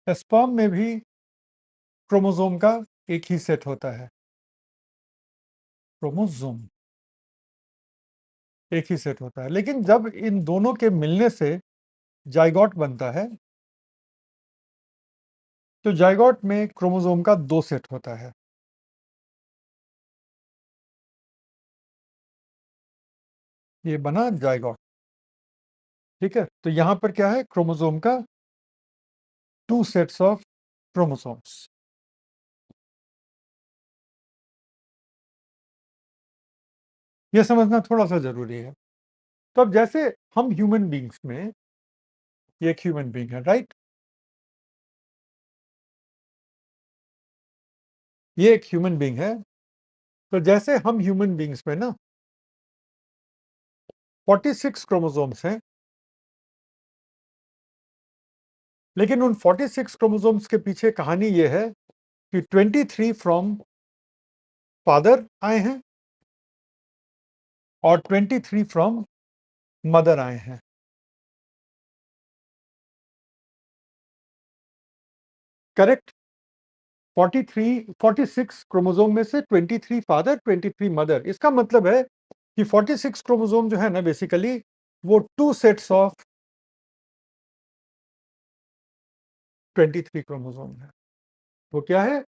स्पर्म में भी क्रोमोसोम का एक ही सेट होता है, क्रोमोसोम एक ही सेट होता है। लेकिन जब इन दोनों के मिलने से जाइगोट बनता है, तो जाइगोट में क्रोमोसोम का 2 सेट होता है। ये बना जाइगोट, ठीक है। तो यहां पर क्या है? क्रोमोसोम का 2 सेट्स ऑफ क्रोमोसोम्स। ये समझना थोड़ा सा जरूरी है। तो अब जैसे हम ह्यूमन बींग्स में, ये एक ह्यूमन बींग है, राइट? ये एक ह्यूमन बींग है। तो जैसे हम ह्यूमन बींग्स में ना 46 क्रोमोसोम्स हैं, लेकिन उन 46 क्रोमोसोम्स के पीछे कहानी ये है कि 23 फ्रॉम फादर आए हैं और 23 फ्रॉम मदर आए हैं। करेक्ट। 46 क्रोमोसोम में से 23 फादर, 23 मदर। इसका मतलब है कि 46 क्रोमोसोम जो है ना, बेसिकली वो 2 सेट्स ऑफ 23 क्रोमोसोम है। वो क्या है?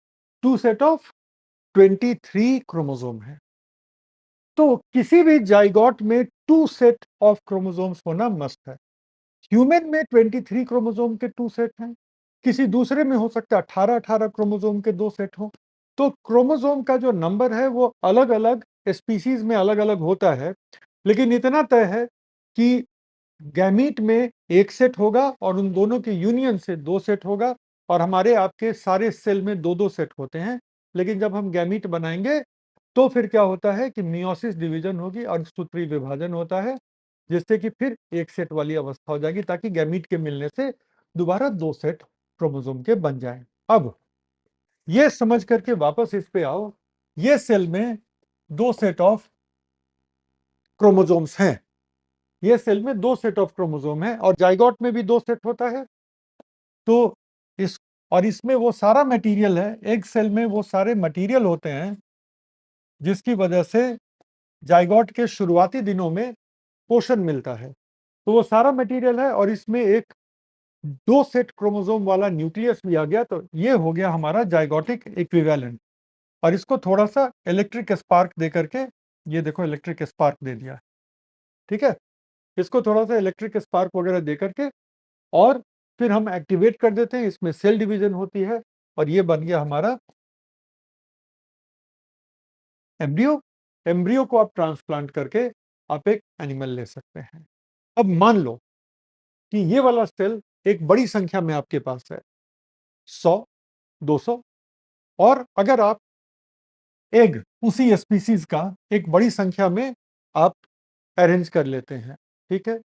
2 सेट ऑफ 23 क्रोमोसोम है। तो किसी भी जाइगोट में 2 सेट ऑफ क्रोमोसोम्स होना मस्ट है। ह्यूमन में 23 क्रोमोसोम के 2 सेट हैं, किसी दूसरे में हो सकता है 18 क्रोमोसोम के 2 सेट हो। तो क्रोमोसोम का जो नंबर है वो अलग अलग स्पीसीज में अलग अलग होता है, लेकिन इतना तय है कि गैमीट में 1 सेट होगा और उन दोनों के यूनियन से 2 सेट होगा, और हमारे आपके सारे सेल में 2 2 सेट होते हैं। लेकिन जब हम गैमीट बनाएंगे तो फिर क्या होता है कि मियोसिस डिवीजन होगी और सूत्री विभाजन होता है, जिससे कि फिर 1 सेट वाली अवस्था हो जाएगी, ताकि गैमीट के मिलने से दोबारा 2 सेट क्रोमोसोम के बन जाएं। अब ये समझ करके वापस इस पे आओ, ये सेल में 2 सेट ऑफ क्रोमोसोम्स हैं, ये सेल में 2 सेट ऑफ क्रोमोसोम है, और जाइगोट में भी 2 सेट होता है। तो इस और इसमें वो सारा मटेरियल है, एक सेल में वो सारे मटेरियल होते हैं जिसकी वजह से जाइगोट के शुरुआती दिनों में पोषण मिलता है। तो वो सारा मटेरियल है, और इसमें एक 2 सेट क्रोमोसोम वाला न्यूक्लियस भी आ गया, तो ये हो गया हमारा जाइगोटिक इक्विवेलेंट। और इसको थोड़ा-सा इलेक्ट्रिक स्पार्क दे करके, ये देखो इलेक्ट्रिक स्पार्क दे दिया, ठीक है? इसको थोड़ा-सा इलेक्ट्रिक स्पार्क वगैरह दे करके और फिर हम एक्टिवेट कर देते हैं, इसमें सेल डिवीज़न होती है और ये बन गया हमारा एम्ब्रियो। एम्ब्रियो को आप ट्रांसप्लांट करके आप एक एनिमल ले सकते हैं। अब मान लो कि ये वाला सेल एक बड़ी संख्या में आपके पास है, 100, 200, और अगर आप एग उसी स्पीशीज का एक बड़ी संख्या में आप अरेंज कर लेते हैं, ठीक है?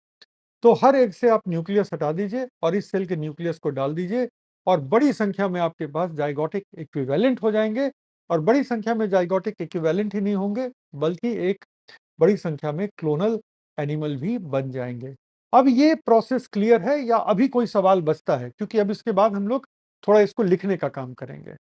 तो हर एग से आप न्यूक्लियस हटा दीजिए और इस सेल के न्यूक्लियस को डाल दीजिए और बड़ी संख्या में आपके पास जाइगोटिक इक्विवेलेंट हो जाएंगे। और बड़ी संख्या में जाइगोटिक इक्विवेलेंट ही नहीं होंगे, बल्कि एक बड़ी संख्या में क्लोनल एनिमल भी बन जाएंगे। अब ये प्रोसेस क्लियर है या अभी कोई सवाल बचता है? क्योंकि अब इसके बाद हम लोग थोड़ा इसको लिखने का काम करेंगे।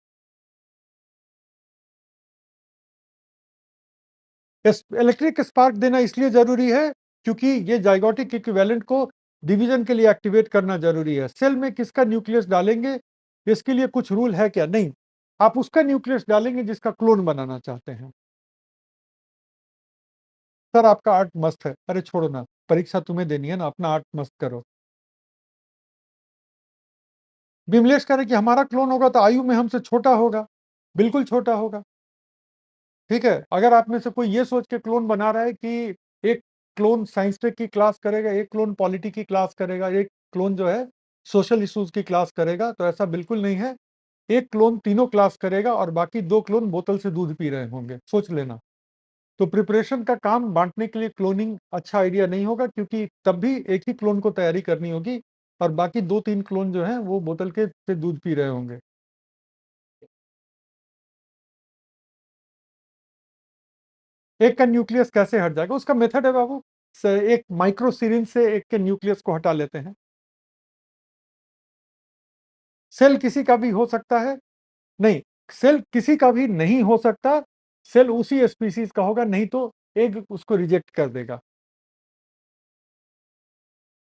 इलेक्ट्रिक स्पार्क देना इसलिए जरूरी है क्योंकि ये जाइगोटिक इक्विवेलेंट को डिवीजन के लिए एक्टिवेट करना जरूरी है। सेल में किसका न्यूक्लियस डालेंगे, इसके लिए कुछ रूल है क्या? नहीं, आप उसका न्यूक्लियस डालेंगे जिसका क्लोन बनाना चाहते हैं। सर आपका आर्ट मस्त है, अरे छोड़ो ना, परीक्षा तुम्हें देनी है ना, अपना आर्ट मस्त करो। विमलेश कह रहे कि हमारा क्लोन होगा तो आयु में हमसे छोटा होगा, बिल्कुल छोटा होगा। ठीक है, अगर आप में से कोई ये सोच के क्लोन बना रहा है कि एक क्लोन साइंस टेक की क्लास करेगा, एक क्लोन पॉलिटी की क्लास करेगा, एक क्लोन जो है सोशल इश्यूज की क्लास करेगा, तो ऐसा बिल्कुल नहीं है। एक क्लोन तीनों क्लास करेगा और बाकी 2 क्लोन बोतल से दूध पी रहे होंगे, सोच लेना। तो प्रिपरेशन का काम बांटने के लिए क्लोनिंग अच्छा आइडिया नहीं होगा, क्योंकि तब भी एक ही क्लोन को तैयारी करनी होगी और बाकी 2-3 क्लोन जो हैं वो बोतल के से दूध पी रहे होंगे। एक का न्यूक्लियस कैसे हट जाएगा? उसका मेथड है बाबू। एक माइक्रो सिरिंज से एक के न्यूक्लियस को हटा लेते हैं। सेल किसी का भी हो सकता है? नहीं, सेल किसी का भी नहीं हो सकता। सेल उसी स्पीशीज का होगा, नहीं तो एग उसको रिजेक्ट कर देगा।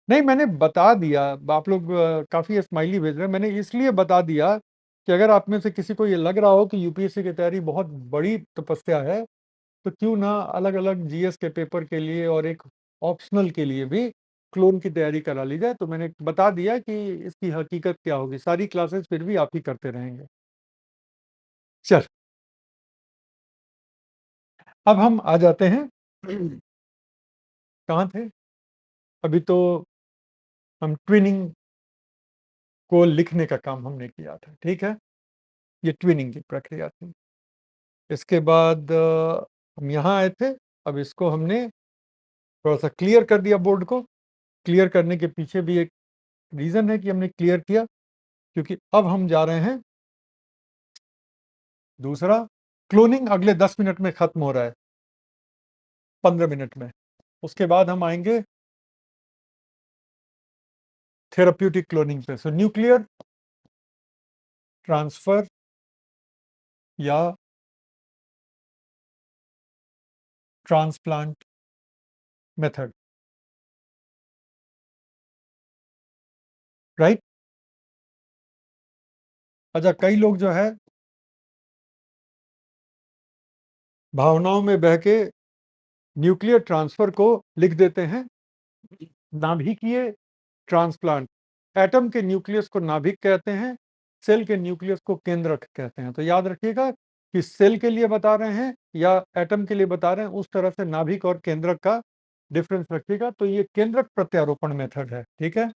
नहीं, मैंने बता दिया। आप लोग काफी स्माइली भेज रहे हैं। मैंने इसलिए बता दिया कि अगर आप में से किसी को ये लग रहा हो कि यूपीएससी की तैयारी बहुत बड़ी तपस्या है, तो क्यों ना अलग अलग जीएस के पेपर के लिए और एक ऑप्शनल के लिए भी क्लोन की तैयारी करा ली जाए। तो मैंने बता दिया कि इसकी हकीकत क्या होगी। सारी क्लासेस फिर भी आप ही करते रहेंगे। चल, अब हम आ जाते हैं। कहाँ थे? अभी तो हम ट्विनिंग को लिखने का काम हमने किया था, ठीक है? ये ट्विनिंग की प्रक्रिया थी। इसके बाद हम यहाँ आए थे। अब इसको हमने थोड़ा सा क्लियर कर दिया बोर्ड को। क्लियर करने के पीछे भी एक रीज़न है कि हमने क्लियर किया, क्योंकि अब हम जा रहे हैं दूसरा। क्लोनिंग अगले 10 मिनट में खत्म हो रहा है, 15 मिनट में। उसके बाद हम आएंगे थेराप्यूटिक क्लोनिंग पे। सो न्यूक्लियर ट्रांसफर या ट्रांसप्लांट मेथड, राइट? अच्छा, कई लोग जो है भावनाओं में बह के न्यूक्लियर ट्रांसफर को लिख देते हैं नाभिकीय ट्रांसप्लांट। एटम के न्यूक्लियस को नाभिक कहते हैं, सेल के न्यूक्लियस को केंद्रक कहते हैं। तो याद रखिएगा कि सेल के लिए बता रहे हैं या एटम के लिए बता रहे हैं, उस तरह से नाभिक और केंद्रक का डिफरेंस रखिएगा। तो ये केंद्रक प्रत्यारोपण मेथड है, ठीक है?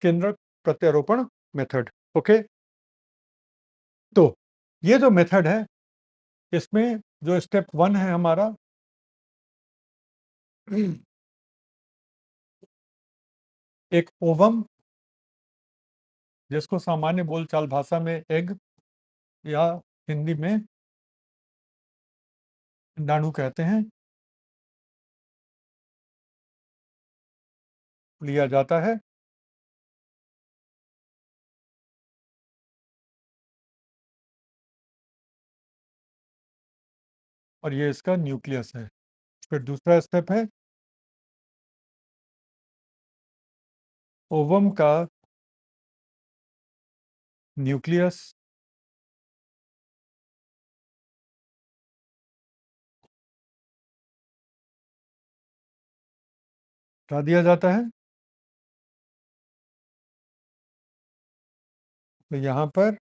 केंद्रक प्रत्यारोपण मेथड, ओके। तो ये जो मेथड है, इसमें जो स्टेप 1 है हमारा, एक ओवम, जिसको सामान्य बोलचाल भाषा में एग या हिंदी में अंडाणु कहते हैं, लिया जाता है। और ये इसका न्यूक्लियस है। फिर दूसरा स्टेप है ओवम का न्यूक्लियस हटा दिया जाता है, तो यहाँ पर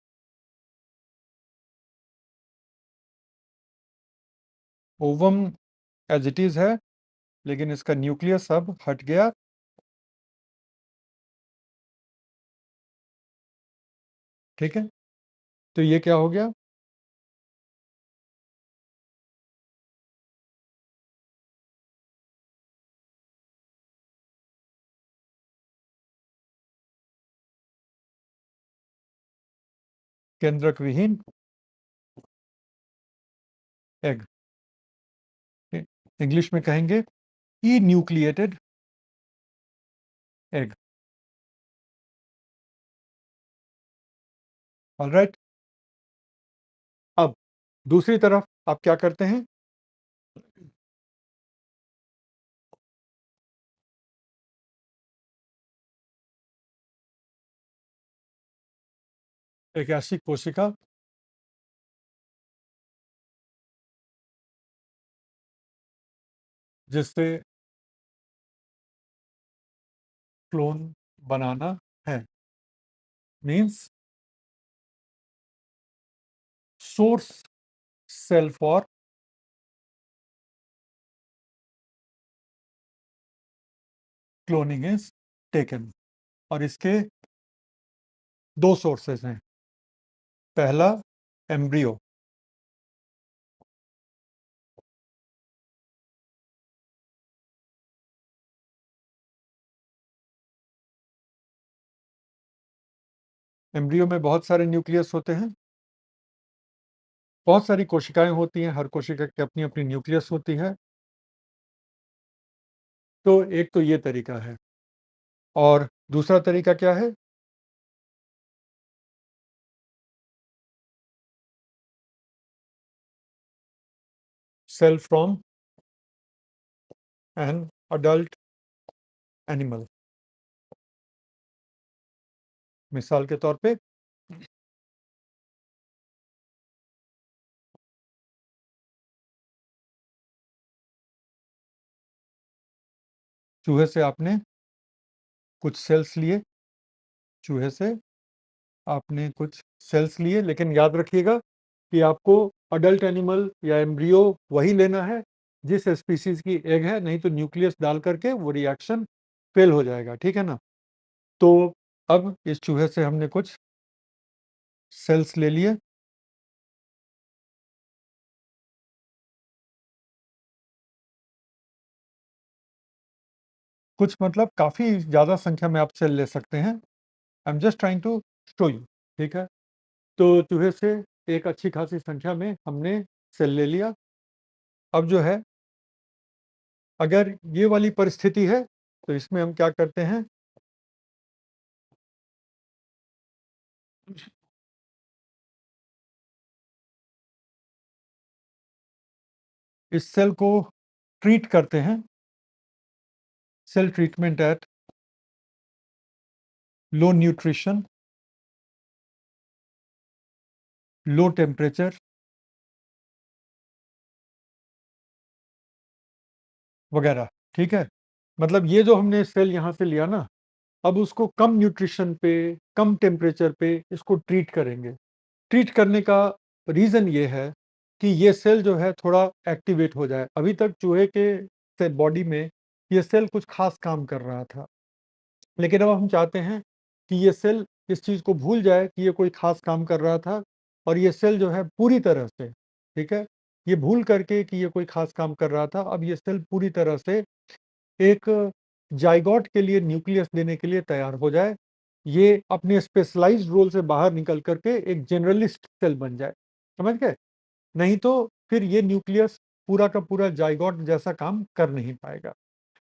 ओवम एज इट इज है, लेकिन इसका न्यूक्लियस अब हट गया। ठीक है, तो ये क्या हो गया? केंद्रक विहीन एग। इंग्लिश में कहेंगे ई न्यूक्लिएटेड एग। ऑलराइट, अब दूसरी तरफ आप क्या करते हैं? एक ऐसी कोशिका जिससे क्लोन बनाना है, means source cell for cloning is taken. और इसके दो सोर्सेज हैं। पहला एम्ब्रियो, एम्ब्रियो में बहुत सारे न्यूक्लियस होते हैं, बहुत सारी कोशिकाएं होती हैं, हर कोशिका की अपनी अपनी न्यूक्लियस होती है। तो एक तो ये तरीका है, और दूसरा तरीका क्या है? Cell from an adult animal. मिसाल के तौर पे चूहे से आपने कुछ सेल्स लिए, चूहे से आपने कुछ सेल्स लिए, लेकिन याद रखिएगा कि आपको अडल्ट एनिमल या एम्ब्रियो वही लेना है जिस स्पीसीज की एग है, नहीं तो न्यूक्लियस डाल करके वो रिएक्शन फेल हो जाएगा। ठीक है ना? तो अब इस चूहे से हमने कुछ सेल्स ले लिए, कुछ मतलब काफ़ी ज़्यादा संख्या में आप सेल ले सकते हैं। I am just trying to show you. ठीक है, तो चूहे से एक अच्छी खासी संख्या में हमने सेल ले लिया। अब जो है, अगर ये वाली परिस्थिति है तो इसमें हम क्या करते हैं? इस सेल को ट्रीट करते हैं, cell treatment at low nutrition, low temperature वगैरह। ठीक है, मतलब ये जो हमने सेल यहाँ से लिया ना, अब उसको कम न्यूट्रिशन पे, कम टेम्परेचर पे इसको ट्रीट करेंगे। ट्रीट करने का रीज़न ये है कि ये सेल जो है थोड़ा एक्टिवेट हो जाए। अभी तक चूहे के से बॉडी में ये सेल कुछ खास काम कर रहा था, लेकिन अब हम चाहते हैं कि ये सेल इस चीज़ को भूल जाए कि ये कोई खास काम कर रहा था, और ये सेल जो है पूरी तरह से, ठीक है, ये भूल करके कि ये कोई खास काम कर रहा था, अब ये सेल पूरी तरह से एक जाइगोट के लिए न्यूक्लियस देने के लिए तैयार हो जाए। ये अपने स्पेशलाइज्ड रोल से बाहर निकल करके एक जनरलिस्ट सेल बन जाए। समझ गए? नहीं तो फिर ये न्यूक्लियस पूरा का पूरा जाइगोट जैसा काम कर नहीं पाएगा।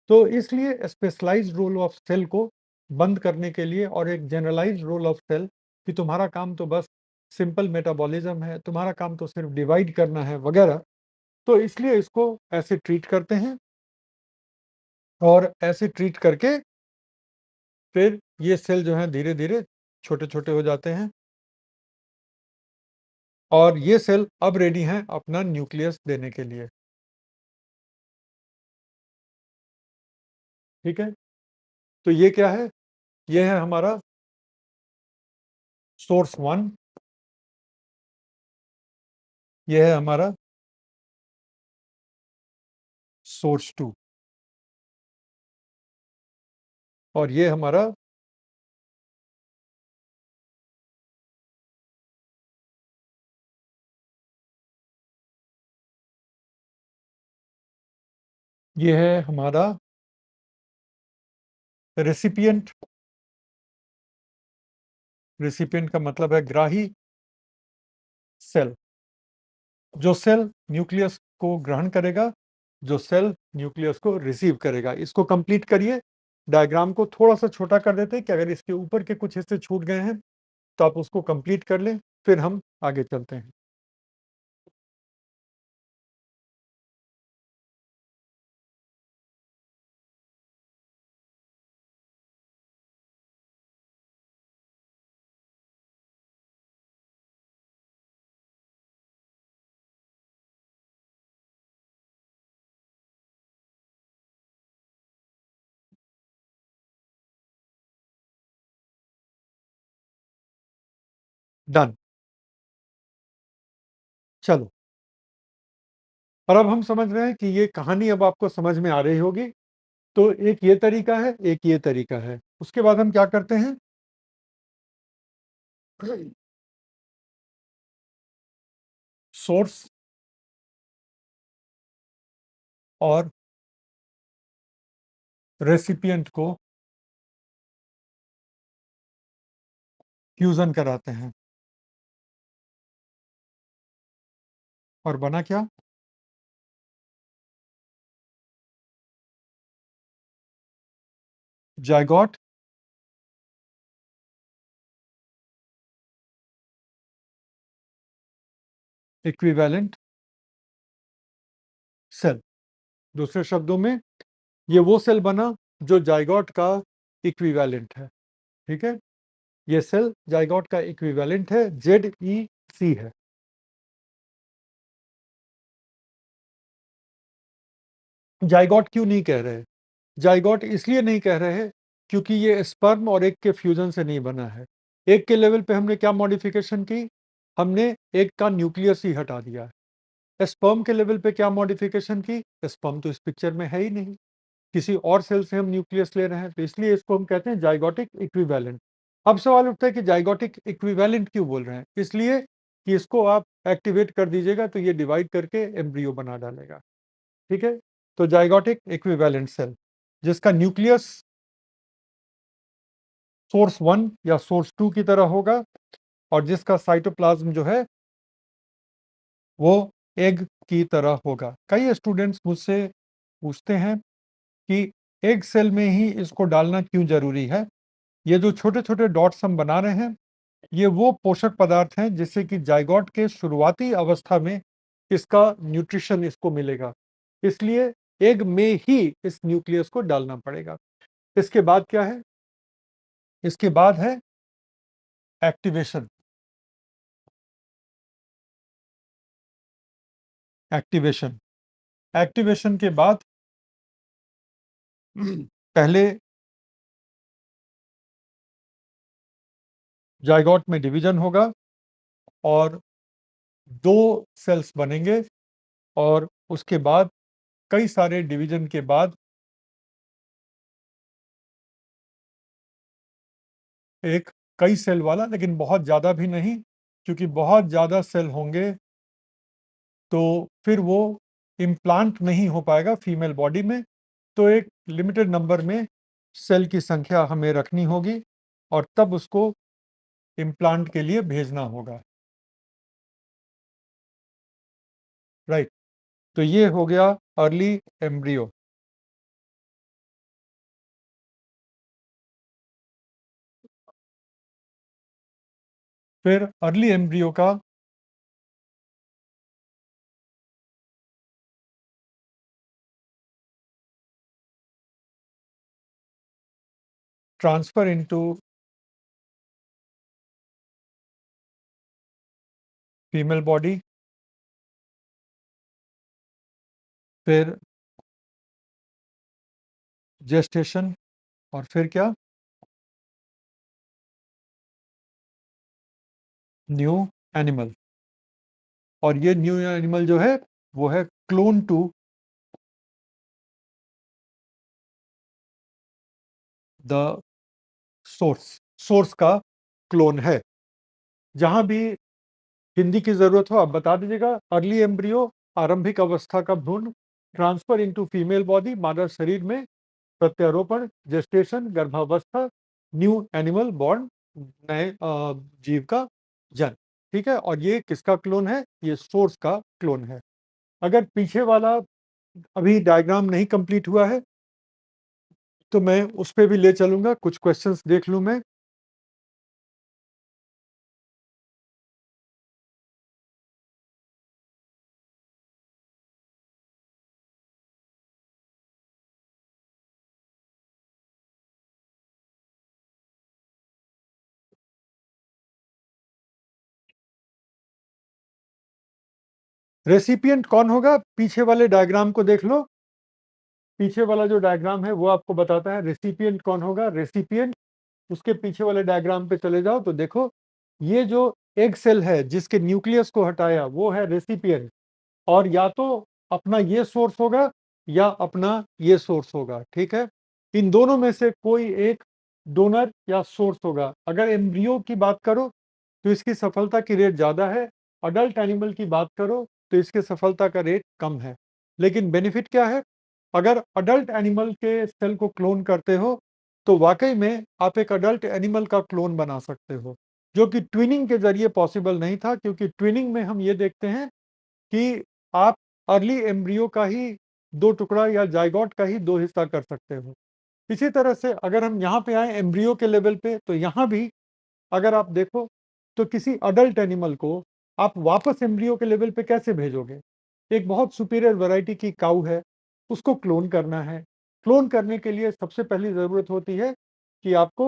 तो इसलिए स्पेशलाइज्ड रोल ऑफ सेल को बंद करने के लिए, और एक जनरलाइज्ड रोल ऑफ सेल कि तुम्हारा काम तो बस सिंपल मेटाबॉलिज्म है, तुम्हारा काम तो सिर्फ डिवाइड करना है वगैरह, तो इसलिए इसको ऐसे ट्रीट करते हैं, और ऐसे ट्रीट करके फिर ये सेल जो है धीरे धीरे छोटे छोटे हो जाते हैं और ये सेल अब रेडी हैं अपना न्यूक्लियस देने के लिए। ठीक है, तो ये क्या है? ये है हमारा सोर्स वन, ये है हमारा सोर्स टू और ये हमारा ये है हमारा रेसिपिएंट। रेसिपिएंट का मतलब है ग्राही सेल। जो सेल न्यूक्लियस को ग्रहण करेगा, जो सेल न्यूक्लियस को रिसीव करेगा। इसको कंप्लीट करिए। डायग्राम को थोड़ा सा छोटा कर देते हैं कि अगर इसके ऊपर के कुछ हिस्से छूट गए हैं तो आप उसको कंप्लीट कर लें, फिर हम आगे चलते हैं। डन। चलो, और अब हम समझ रहे हैं कि ये कहानी अब आपको समझ में आ रही होगी। तो एक ये तरीका है, एक ये तरीका है। उसके बाद हम क्या करते हैं? सोर्स और रेसिपिएंट को फ्यूजन कराते हैं और बना क्या? Zygote equivalent cell. दूसरे शब्दों में, ये वो सेल बना जो जायगोट का इक्विवेलेंट है। ठीक है, ये सेल जायगोट का इक्विवेलेंट है, ZEC है। जायगोट क्यों नहीं कह रहे? जायगोट इसलिए नहीं कह रहे हैं क्योंकि ये स्पर्म और एग के फ्यूजन से नहीं बना है। एग के लेवल पे हमने क्या मॉडिफिकेशन की? हमने एग का न्यूक्लियस ही हटा दिया है। स्पर्म के लेवल पे क्या मॉडिफिकेशन की? स्पर्म तो इस पिक्चर में है ही नहीं, किसी और सेल से हम न्यूक्लियस ले रहे हैं, तो इसलिए इसको हम कहते हैं जाइगोटिक इक्विवेलेंट। अब सवाल उठता है कि जाइगोटिक इक्विवेलेंट क्यों बोल रहे हैं? इसलिए कि इसको आप एक्टिवेट कर दीजिएगा तो ये डिवाइड करके एम्ब्रियो बना डालेगा। ठीक है, तो जाइगोटिक इक्विवेलेंट सेल जिसका न्यूक्लियस सोर्स वन या सोर्स टू की तरह होगा और जिसका साइटोप्लाज्म जो है वो एग की तरह होगा। कई स्टूडेंट्स मुझसे पूछते हैं कि एग सेल में ही इसको डालना क्यों जरूरी है? ये जो छोटे छोटे डॉट्स हम बना रहे हैं, ये वो पोषक पदार्थ हैं जिससे कि जाइगोट के शुरुआती अवस्था में इसका न्यूट्रिशन इसको मिलेगा। इसलिए एग में ही इस न्यूक्लियस को डालना पड़ेगा। इसके बाद क्या है? इसके बाद है एक्टिवेशन। एक्टिवेशन एक्टिवेशन के बाद पहले जाइगोट में डिवीजन होगा और दो सेल्स बनेंगे और उसके बाद कई सारे डिवीजन के बाद एक कई सेल वाला, लेकिन बहुत ज़्यादा भी नहीं, क्योंकि बहुत ज़्यादा सेल होंगे तो फिर वो इम्प्लांट नहीं हो पाएगा फीमेल बॉडी में। तो एक लिमिटेड नंबर में सेल की संख्या हमें रखनी होगी और तब उसको इम्प्लांट के लिए भेजना होगा। राइट, तो ये हो गया अर्ली एम्ब्रियो। फिर अर्ली एम्ब्रियो का ट्रांसफर इनटू फीमेल बॉडी, फिर जेस्टेशन, और फिर क्या? New animal. और ये न्यू एनिमल जो है वो है clone to the source, source का क्लोन है। जहां भी हिंदी की जरूरत हो आप बता दीजिएगा। अर्ली एम्ब्रियो, आरंभिक अवस्था का भ्रूण, ट्रांसफर इनटू फीमेल बॉडी, मानव शरीर में प्रत्यारोपण, जेस्टेशन गर्भावस्था, न्यू एनिमल बॉर्न, नए जीव का जन्म। ठीक है, और ये किसका क्लोन है? ये सोर्स का क्लोन है। अगर पीछे वाला अभी डायग्राम नहीं कंप्लीट हुआ है तो मैं उस पर भी ले चलूंगा, कुछ क्वेश्चंस देख लूं मैं। रेसिपिएंट कौन होगा? पीछे वाले डायग्राम को देख लो। पीछे वाला जो डायग्राम है वो आपको बताता है रेसिपिएंट कौन होगा। रेसिपिएंट, उसके पीछे वाले डायग्राम पे चले जाओ तो देखो, ये जो एग सेल है जिसके न्यूक्लियस को हटाया वो है रेसिपिएंट। और या तो अपना ये सोर्स होगा या अपना ये सोर्स होगा। ठीक है, इन दोनों में से कोई एक डोनर या सोर्स होगा। अगर एम्ब्रियो की बात करो तो इसकी सफलता की रेट ज़्यादा है। अडल्ट एनिमल की बात करो तो इसके सफलता का रेट कम है। लेकिन बेनिफिट क्या है? अगर अडल्ट एनिमल के सेल को क्लोन करते हो तो वाकई में आप एक अडल्ट एनिमल का क्लोन बना सकते हो, जो कि ट्विनिंग के जरिए पॉसिबल नहीं था। क्योंकि ट्विनिंग में हम ये देखते हैं कि आप अर्ली एम्ब्रियो का ही दो टुकड़ा या जाइगोट का ही दो हिस्सा कर सकते हो। इसी तरह से अगर हम यहाँ पे आए एम्ब्रियो के लेवल पे, तो यहाँ भी अगर आप देखो तो किसी अडल्ट एनिमल को आप वापस एम्ब्रियो के लेवल पे कैसे भेजोगे? एक बहुत सुपीरियर वैरायटी की काऊ है, उसको क्लोन करना है। क्लोन करने के लिए सबसे पहली ज़रूरत होती है कि आपको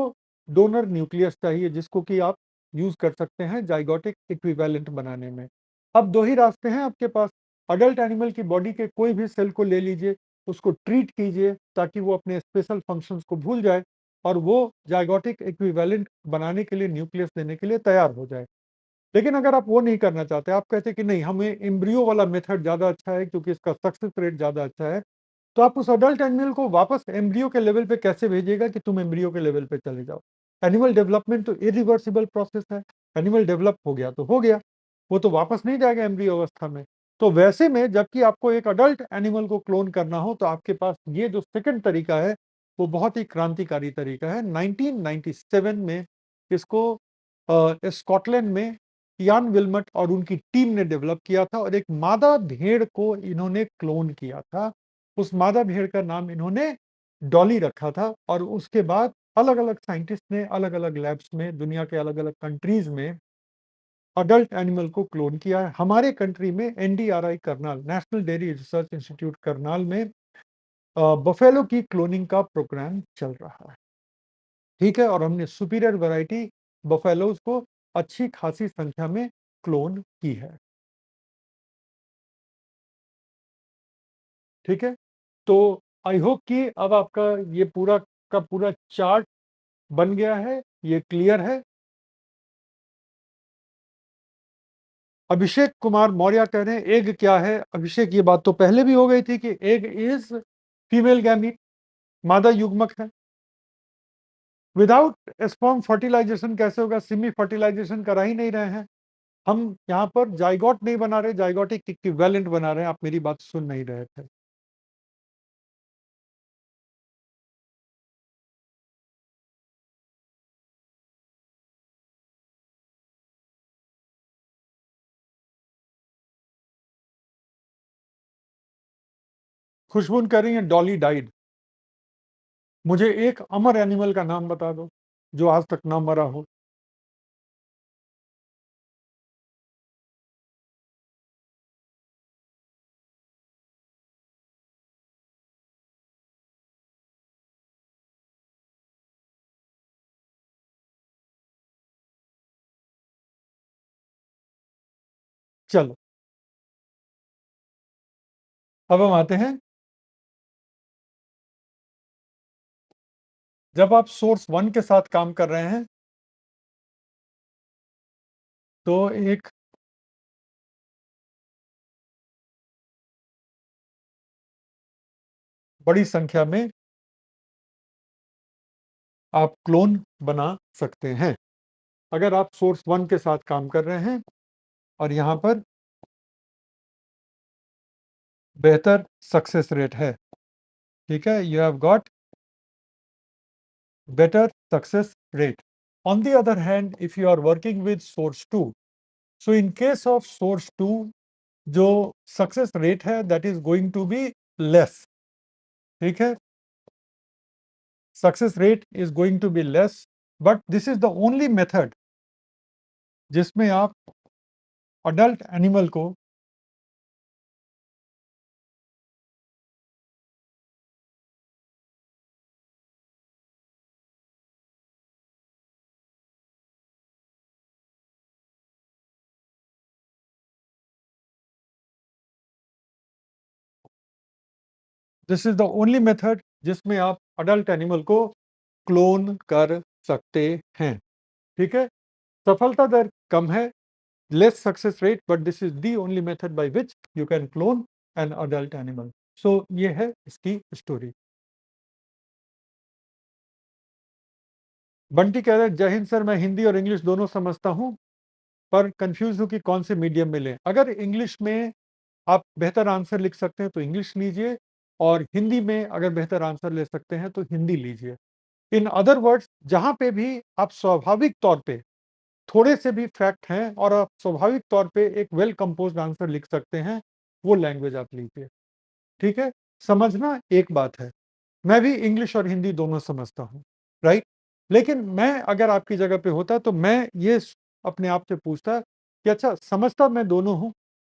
डोनर न्यूक्लियस चाहिए, जिसको कि आप यूज़ कर सकते हैं जाइगोटिक इक्विवेलेंट बनाने में। अब दो ही रास्ते हैं आपके पास। अडल्ट एनिमल की बॉडी के कोई भी सेल को ले लीजिए, उसको ट्रीट कीजिए ताकि वो अपने स्पेशल फंक्शंस को भूल जाए और वो जाइगोटिक इक्विवेलेंट बनाने के लिए, न्यूक्लियस देने के लिए तैयार हो जाए। लेकिन अगर आप वो नहीं करना चाहते, आप कहते हैं कि नहीं, हमें एम्ब्रियो वाला मेथड ज़्यादा अच्छा है क्योंकि इसका सक्सेस रेट ज़्यादा अच्छा है, तो आप उस अडल्ट एनिमल को वापस एम्ब्रियो के लेवल पे कैसे भेजिएगा कि तुम एम्ब्रियो के लेवल पे चले जाओ? एनिमल डेवलपमेंट तो इरिवर्सिबल प्रोसेस है। एनिमल डेवलप हो गया तो हो गया, वो तो वापस नहीं जाएगा एम्ब्रियो अवस्था में। तो वैसे में जबकि आपको एक अडल्ट एनिमल को क्लोन करना हो तो आपके पास ये जो सेकंड तरीका है वो बहुत ही क्रांतिकारी तरीका है। 1997 में इसको स्कॉटलैंड में इयान विल्मट और उनकी टीम ने डेवलप किया था, और एक मादा भेड़ को इन्होंने क्लोन किया था। उस मादा भेड़ का नाम इन्होंने डॉली रखा था। और उसके बाद अलग अलग साइंटिस्ट ने अलग अलग लैब्स में, दुनिया के अलग अलग कंट्रीज में अडल्ट एनिमल को क्लोन किया है। हमारे कंट्री में NDRI Karnal, national dairy research institute Karnal में बफेलो की क्लोनिंग का प्रोग्राम चल रहा है। ठीक है, और हमने सुपीरियर वैरायटी बफेलोज को अच्छी खासी संख्या में क्लोन की है। ठीक है, तो आई होप कि अब आपका ये पूरा का पूरा चार्ट बन गया है, ये क्लियर है। अभिषेक कुमार मौर्य कह रहे हैं एग क्या है? अभिषेक, ये बात तो पहले भी हो गई थी कि एग इज फीमेल गैमीट, मादा युग्मक है। विदाउट स्पर्म फर्टिलाइजेशन कैसे होगा? सिमी फर्टिलाइजेशन करा ही नहीं रहे हैं हम। यहाँ पर जाइगोट नहीं बना रहे, जाइगोटिक इक्विवेलेंट बना रहे हैं। आप मेरी बात सुन नहीं रहे थे। खुशबून कह रही है डॉली डाइड। मुझे एक अमर एनिमल का नाम बता दो जो आज तक ना मरा हो। चलो, अब हम आते हैं, जब आप सोर्स 1 के साथ काम कर रहे हैं, तो एक बड़ी संख्या में आप क्लोन बना सकते हैं। अगर आप सोर्स 1 के साथ काम कर रहे हैं और यहाँ पर बेहतर सक्सेस रेट है, ठीक है? You have got better success rate. On the other hand, if you are working with source 2, so in case of source 2, जो सक्सेस रेट है that is going to be less, ठीक है? Success rate is going to be less, but this is the only method जिसमें आप adult animal को this is the only method जिसमें आप adult animal को क्लोन कर सकते हैं, ठीक है? सफलता दर कम है, less success rate, but this is the only method by which you can clone an adult animal. So ये है इसकी स्टोरी। बंटी कह रहे हैं, जय हिंद सर, मैं हिंदी और इंग्लिश दोनों समझता हूँ, पर कंफ्यूज हूँ कि कौन से मीडियम में लें। अगर इंग्लिश में आप बेहतर आंसर लिख सकते हैं तो इंग्लिश लीजिए, और हिंदी में अगर बेहतर आंसर ले सकते हैं तो हिंदी लीजिए। इन अदर वर्ड्स, जहाँ पे भी आप स्वाभाविक तौर पे थोड़े से भी फैक्ट हैं और आप स्वाभाविक तौर पे एक वेल कंपोज्ड आंसर लिख सकते हैं, वो लैंग्वेज आप लीजिए, ठीक है? समझना एक बात है, मैं भी इंग्लिश और हिंदी दोनों समझता हूँ, राइट? लेकिन मैं अगर आपकी जगह पे होता तो मैं ये अपने आप से पूछता कि अच्छा, समझता मैं दोनों हूँ,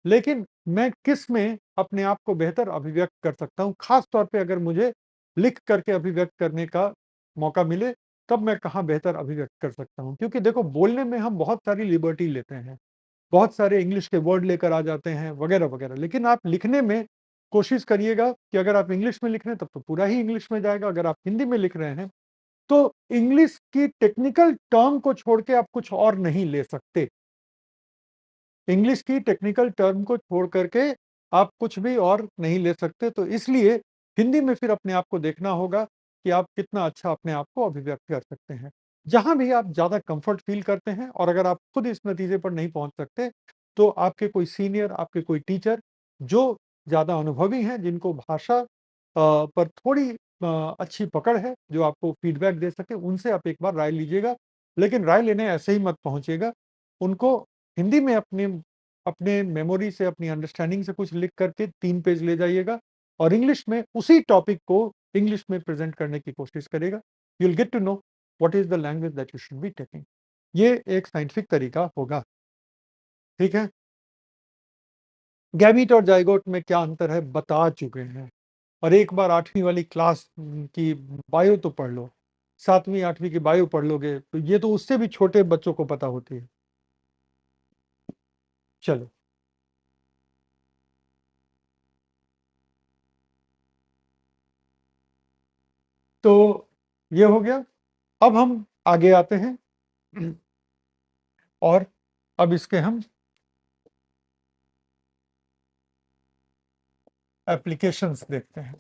लेकिन मैं किस में अपने आप को बेहतर अभिव्यक्त कर सकता हूँ? खास तौर पे अगर मुझे लिख करके अभिव्यक्त करने का मौका मिले, तब मैं कहाँ बेहतर अभिव्यक्त कर सकता हूँ? क्योंकि देखो, बोलने में हम बहुत सारी लिबर्टी लेते हैं, बहुत सारे इंग्लिश के वर्ड लेकर आ जाते हैं वगैरह वगैरह, लेकिन आप लिखने में कोशिश करिएगा कि अगर आप इंग्लिश में लिख रहे हैं तब तो पूरा ही इंग्लिश में जाएगा, अगर आप हिंदी में लिख रहे हैं तो इंग्लिश की टेक्निकल टर्म को छोड़ के आप कुछ और नहीं ले सकते। इंग्लिश की टेक्निकल टर्म को छोड़ करके आप कुछ भी और नहीं ले सकते, तो इसलिए हिंदी में फिर अपने आप को देखना होगा कि आप कितना अच्छा अपने आप को अभिव्यक्त कर सकते हैं। जहाँ भी आप ज़्यादा कंफर्ट फ़ील करते हैं और अगर आप खुद इस नतीजे पर नहीं पहुँच सकते, तो आपके कोई सीनियर, आपके कोई टीचर जो ज़्यादा अनुभवी हैं, जिनको भाषा पर थोड़ी अच्छी पकड़ है, जो आपको फीडबैक दे सकें, उनसे आप एक बार राय लीजिएगा। लेकिन राय लेने ऐसे ही मत पहुँचिएगा। उनको हिंदी में अपने अपने मेमोरी से, अपनी अंडरस्टैंडिंग से कुछ लिख करके 3 पेज ले जाइएगा और इंग्लिश में उसी टॉपिक को इंग्लिश में प्रेज़ेंट करने की कोशिश करिएगा। You will get to know what is the language that you should be taking. ये एक साइंटिफिक तरीका होगा, ठीक है? गैमीट और ज़ायगोट में क्या अंतर है बता चुके हैं, और एक बार 8वीं वाली क्लास की बायो तो पढ़ लो, 7वीं 8वीं की बायो पढ़ लोगे, तो ये तो उससे भी छोटे बच्चों को पता होती है। चलो, तो ये हो गया। अब हम आगे आते हैं और अब इसके हम एप्लीकेशंस देखते हैं,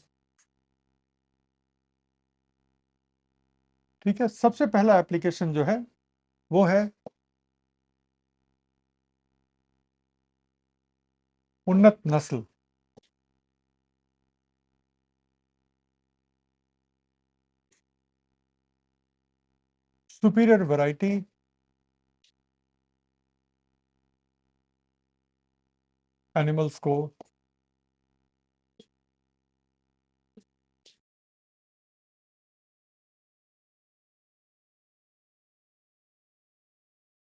ठीक है? सबसे पहला एप्लीकेशन जो है वो है उन्नत नस्ल। सुपीरियर वैरायटी एनिमल्स को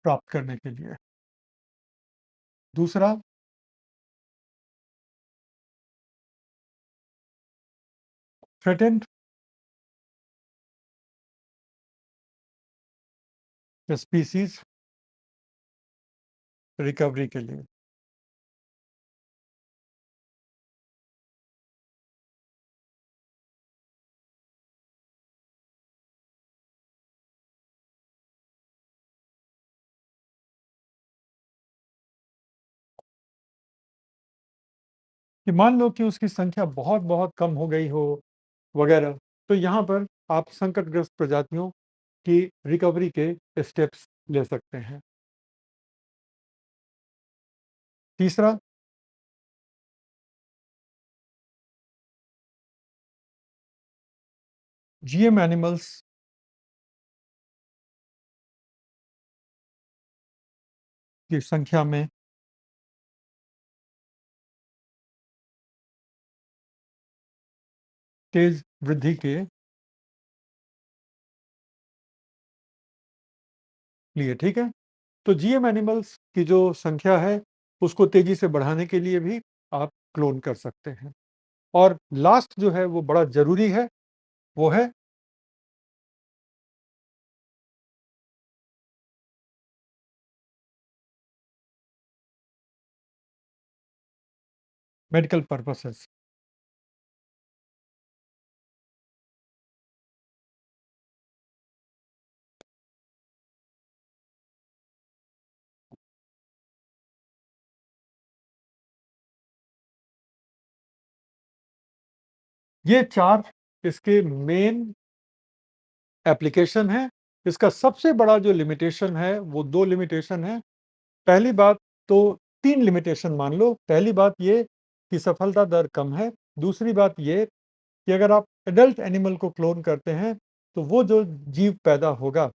प्राप्त करने के लिए। दूसरा, थ्रेटेंड स्पीसीज रिकवरी के लिए। कि मान लो कि उसकी संख्या बहुत-बहुत कम हो गई हो वगैरह, तो यहाँ पर आप संकटग्रस्त प्रजातियों की रिकवरी के स्टेप्स ले सकते हैं। तीसरा, जीएम एनिमल्स की संख्या में तेज़ वृद्धि के लिए, ठीक है? तो जीएम एनिमल्स की जो संख्या है, उसको तेज़ी से बढ़ाने के लिए भी आप क्लोन कर सकते हैं। और लास्ट जो है वो बड़ा ज़रूरी है, वो है मेडिकल पर्पसेस। ये 4 इसके मेन एप्लीकेशन हैं। इसका सबसे बड़ा जो लिमिटेशन है, वो 2 लिमिटेशन है। पहली बात तो 3 लिमिटेशन मान लो। पहली बात ये कि सफलता दर कम है। दूसरी बात ये कि अगर आप एडल्ट एनिमल को क्लोन करते हैं, तो वो जो जीव पैदा होगा,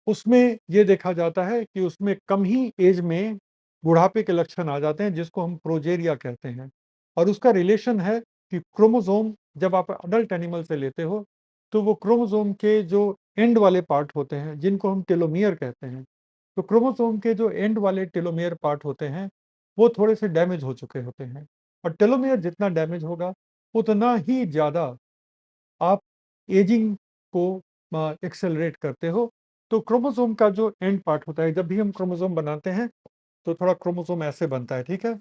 उसमें ये देखा जाता है कि उसमें कम ही एज में बुढ़ापे के लक्षण आ जाते हैं, जिसको हम प्रोजेरिया कहते हैं। और उसका रिलेशन है कि क्रोमोसोम जब आप अडल्ट एनिमल से लेते हो, तो वो क्रोमोसोम के जो एंड वाले पार्ट होते हैं, जिनको हम टेलोमियर कहते हैं, तो क्रोमोसोम के जो एंड वाले टेलोमियर पार्ट होते हैं, वो थोड़े से डैमेज हो चुके होते हैं। और टेलोमियर जितना डैमेज होगा, उतना ही ज़्यादा आप एजिंग को एक्सेलरेट करते हो। तो क्रोमोसोम का जो एंड पार्ट होता है, जब भी हम क्रोमोसोम बनाते हैं, तो थोड़ा क्रोमोसोम ऐसे बनता है, ठीक है?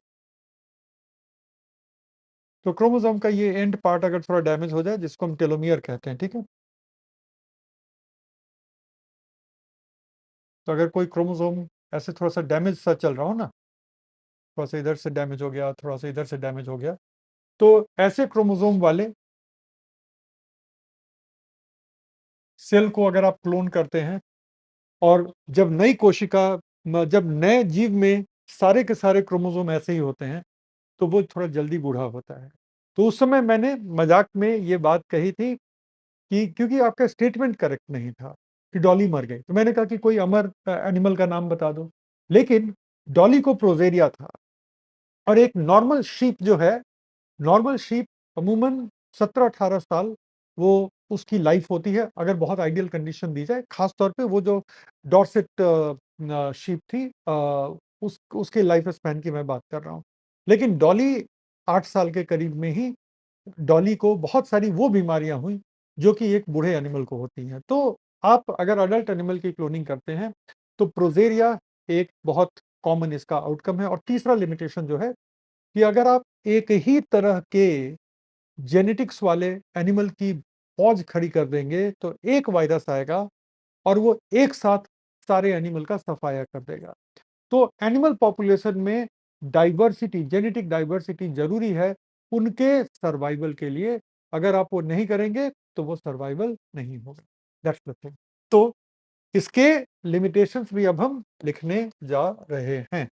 तो क्रोमोसोम का ये एंड पार्ट अगर थोड़ा डैमेज हो जाए, जिसको हम टेलोमियर कहते हैं, ठीक है? तो अगर कोई क्रोमोसोम ऐसे थोड़ा-सा डैमेज सा चल रहा हो ना, थोड़ा-सा इधर से डैमेज हो गया, थोड़ा-सा इधर से डैमेज हो गया, तो ऐसे क्रोमोसोम वाले सेल को अगर आप क्लोन करते हैं और जब नई कोशिका जब नए जीव में सारे के सारे क्रोमोसोम ऐसे ही होते हैं, तो वो थोड़ा जल्दी बूढ़ा होता है। तो उस समय मैंने मज़ाक में ये बात कही थी कि क्योंकि आपका स्टेटमेंट करेक्ट नहीं था कि डॉली मर गई। तो मैंने कहा कि कोई अमर एनिमल का नाम बता दो। लेकिन डॉली को प्रोजेरिया था और एक नॉर्मल शीप जो है, नॉर्मल शीप अमूमन 17-18 साल वो उसकी लाइफ होती है, अगर बहुत आइडियल कंडीशन दी जाए। ख़ास तौर पे वो जो डॉर्सेट शीप थी, उस उसके लाइफ स्पैन की मैं बात कर रहा हूँ। लेकिन डॉली 8 साल के करीब में ही डॉली को बहुत सारी वो बीमारियाँ हुईं, जो कि एक बूढ़े एनिमल को होती हैं। तो आप अगर अडल्ट एनिमल की क्लोनिंग करते हैं, तो प्रोजेरिया एक बहुत कॉमन इसका आउटकम है। और तीसरा लिमिटेशन जो है कि अगर आप एक ही तरह के जेनेटिक्स वाले एनिमल की फौज खड़ी कर देंगे, तो एक वायरस आएगा और वो एक साथ सारे एनिमल का सफाया कर देगा। तो एनिमल पॉपुलेशन में डाइवर्सिटी, जेनेटिक डाइवर्सिटी ज़रूरी है उनके सर्वाइवल के लिए। अगर आप वो नहीं करेंगे, तो वो सर्वाइवल नहीं होगा। That's the thing. तो इसके लिमिटेशंस भी अब हम लिखने जा रहे हैं।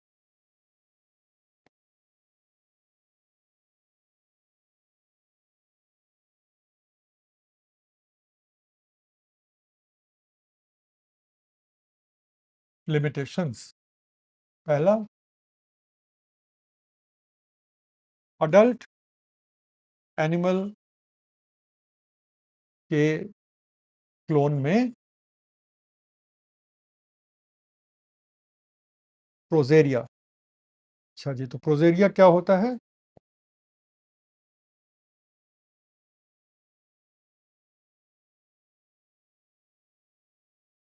लिमिटेशंस, पहला, अडल्ट एनिमल के क्लोन में प्रोजेरिया। अच्छा जी, तो प्रोजेरिया क्या होता है?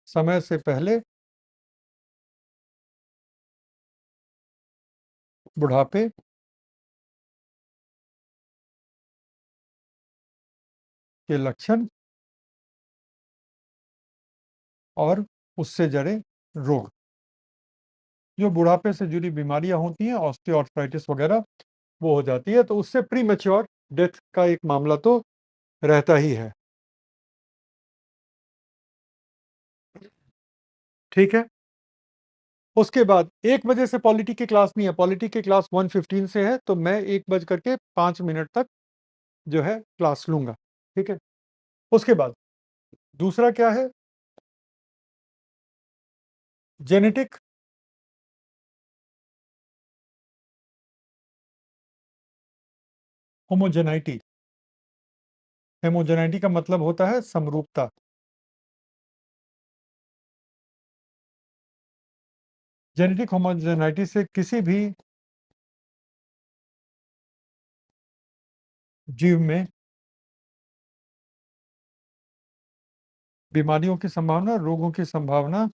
समय से पहले बुढ़ापे के लक्षण और उससे जड़े रोग। जो बुढ़ापे से जुड़ी बीमारियां होती हैं, ऑस्टियोआर्थराइटिस वगैरह, वो हो जाती है, तो उससे प्रीमैच्योर डेथ का एक मामला तो रहता ही है। ठीक है? उसके बाद 1 बजे से पॉलिटी की क्लास नहीं है, पॉलिटी की क्लास 1:15 से है, तो मैं 1 बज करके 5 मिनट तक जो है क्लास लूँगा, ठीक है? उसके बाद दूसरा क्या है? Genetic homogeneity. होमोजेनिटी का मतलब होता है समरूपता। जेनेटिक होमोजेनिटी से किसी भी जीव में बीमारियों की संभावना, रोगों की संभावना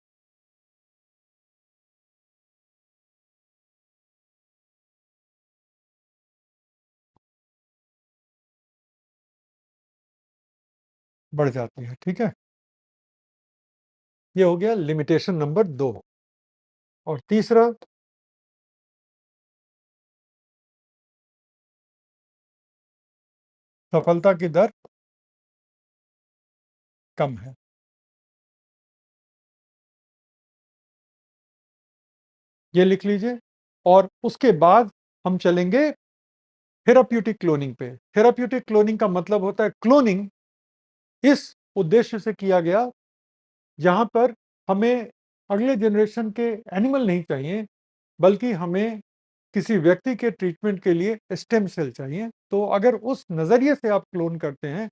बढ़ जाती है, ठीक है? ये हो गया लिमिटेशन नंबर 2। और तीसरा, सफलता की दर कम है। ये लिख लीजिए। और उसके बाद हम चलेंगे थेराप्यूटिक क्लोनिंग पे। थेराप्यूटिक क्लोनिंग का मतलब होता है क्लोनिंग इस उद्देश्य से किया गया जहां पर हमें अगले जनरेशन के एनिमल नहीं चाहिए, बल्कि हमें किसी व्यक्ति के ट्रीटमेंट के लिए स्टेम सेल चाहिए। तो अगर उस नज़रिए से आप क्लोन करते हैं,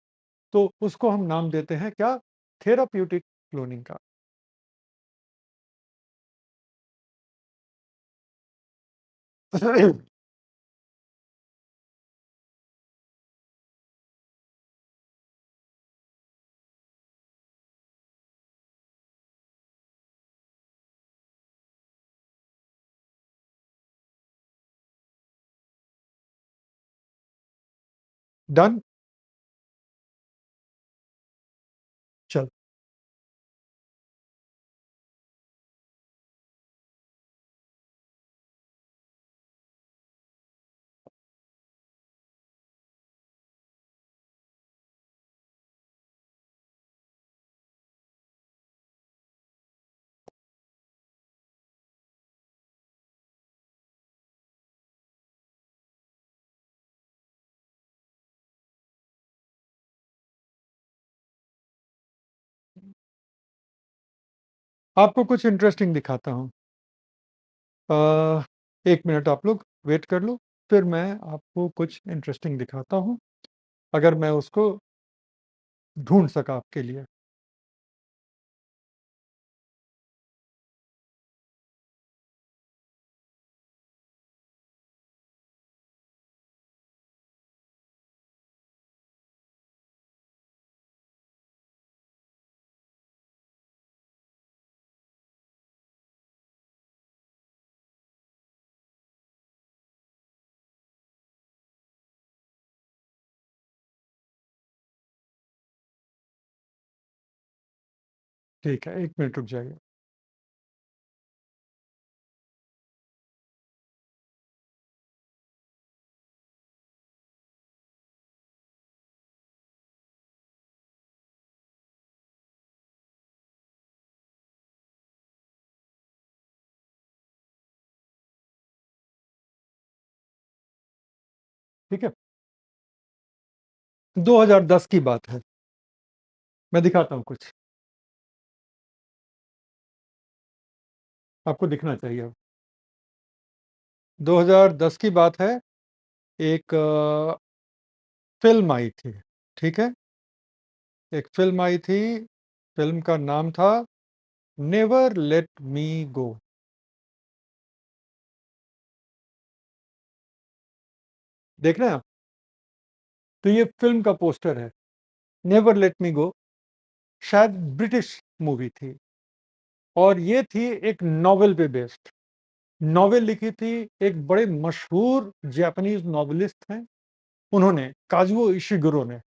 तो उसको हम नाम देते हैं क्या? थेराप्यूटिक क्लोनिंग का। डन? चल। आपको कुछ इंटरेस्टिंग दिखाता हूँ। 1 मिनट आप लोग वेट कर लो, फिर मैं आपको कुछ इंटरेस्टिंग दिखाता हूँ, अगर मैं उसको ढूँढ सका आपके लिए। ठीक है, 1 मिनट रुक जाइए। ठीक है? 2010 की बात है। मैं दिखाता हूँ कुछ, आपको दिखना चाहिए अब। 2010 की बात है, एक फ़िल्म आई थी, ठीक है? एक फ़िल्म आई थी, फ़िल्म का नाम था नेवर लेट मी गो। देख रहे हैं आप? तो ये फ़िल्म का पोस्टर है, नेवर लेट मी गो, शायद ब्रिटिश मूवी थी और ये थी एक नॉवेल पे बेस्ड। नॉवेल लिखी थी एक बड़े मशहूर जापानीज़ नॉवेलिस्ट हैं, उन्होंने, काज़ुओ इशिगुरो ने।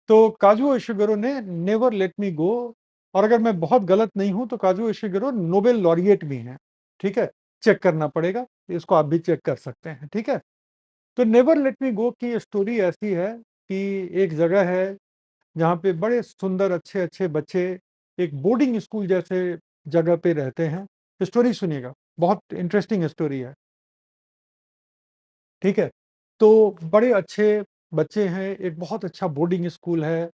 तो काज़ुओ इशिगुरो ने नेवर लेट मी गो, और अगर मैं बहुत गलत नहीं हूँ तो काज़ुओ इशिगुरो नोबेल लॉरिएट भी हैं, ठीक है? चेक करना पड़ेगा, इसको आप भी चेक कर सकते हैं, ठीक है? तो नेवर लेट मी गो की स्टोरी ऐसी है कि एक जगह है जहाँ पे बड़े सुंदर अच्छे-अच्छे बच्चे एक बोर्डिंग स्कूल जैसे जगह पे रहते हैं। स्टोरी सुनिएगा, बहुत इंटरेस्टिंग स्टोरी है, ठीक है? तो बड़े अच्छे बच्चे हैं, एक बहुत अच्छा बोर्डिंग स्कूल है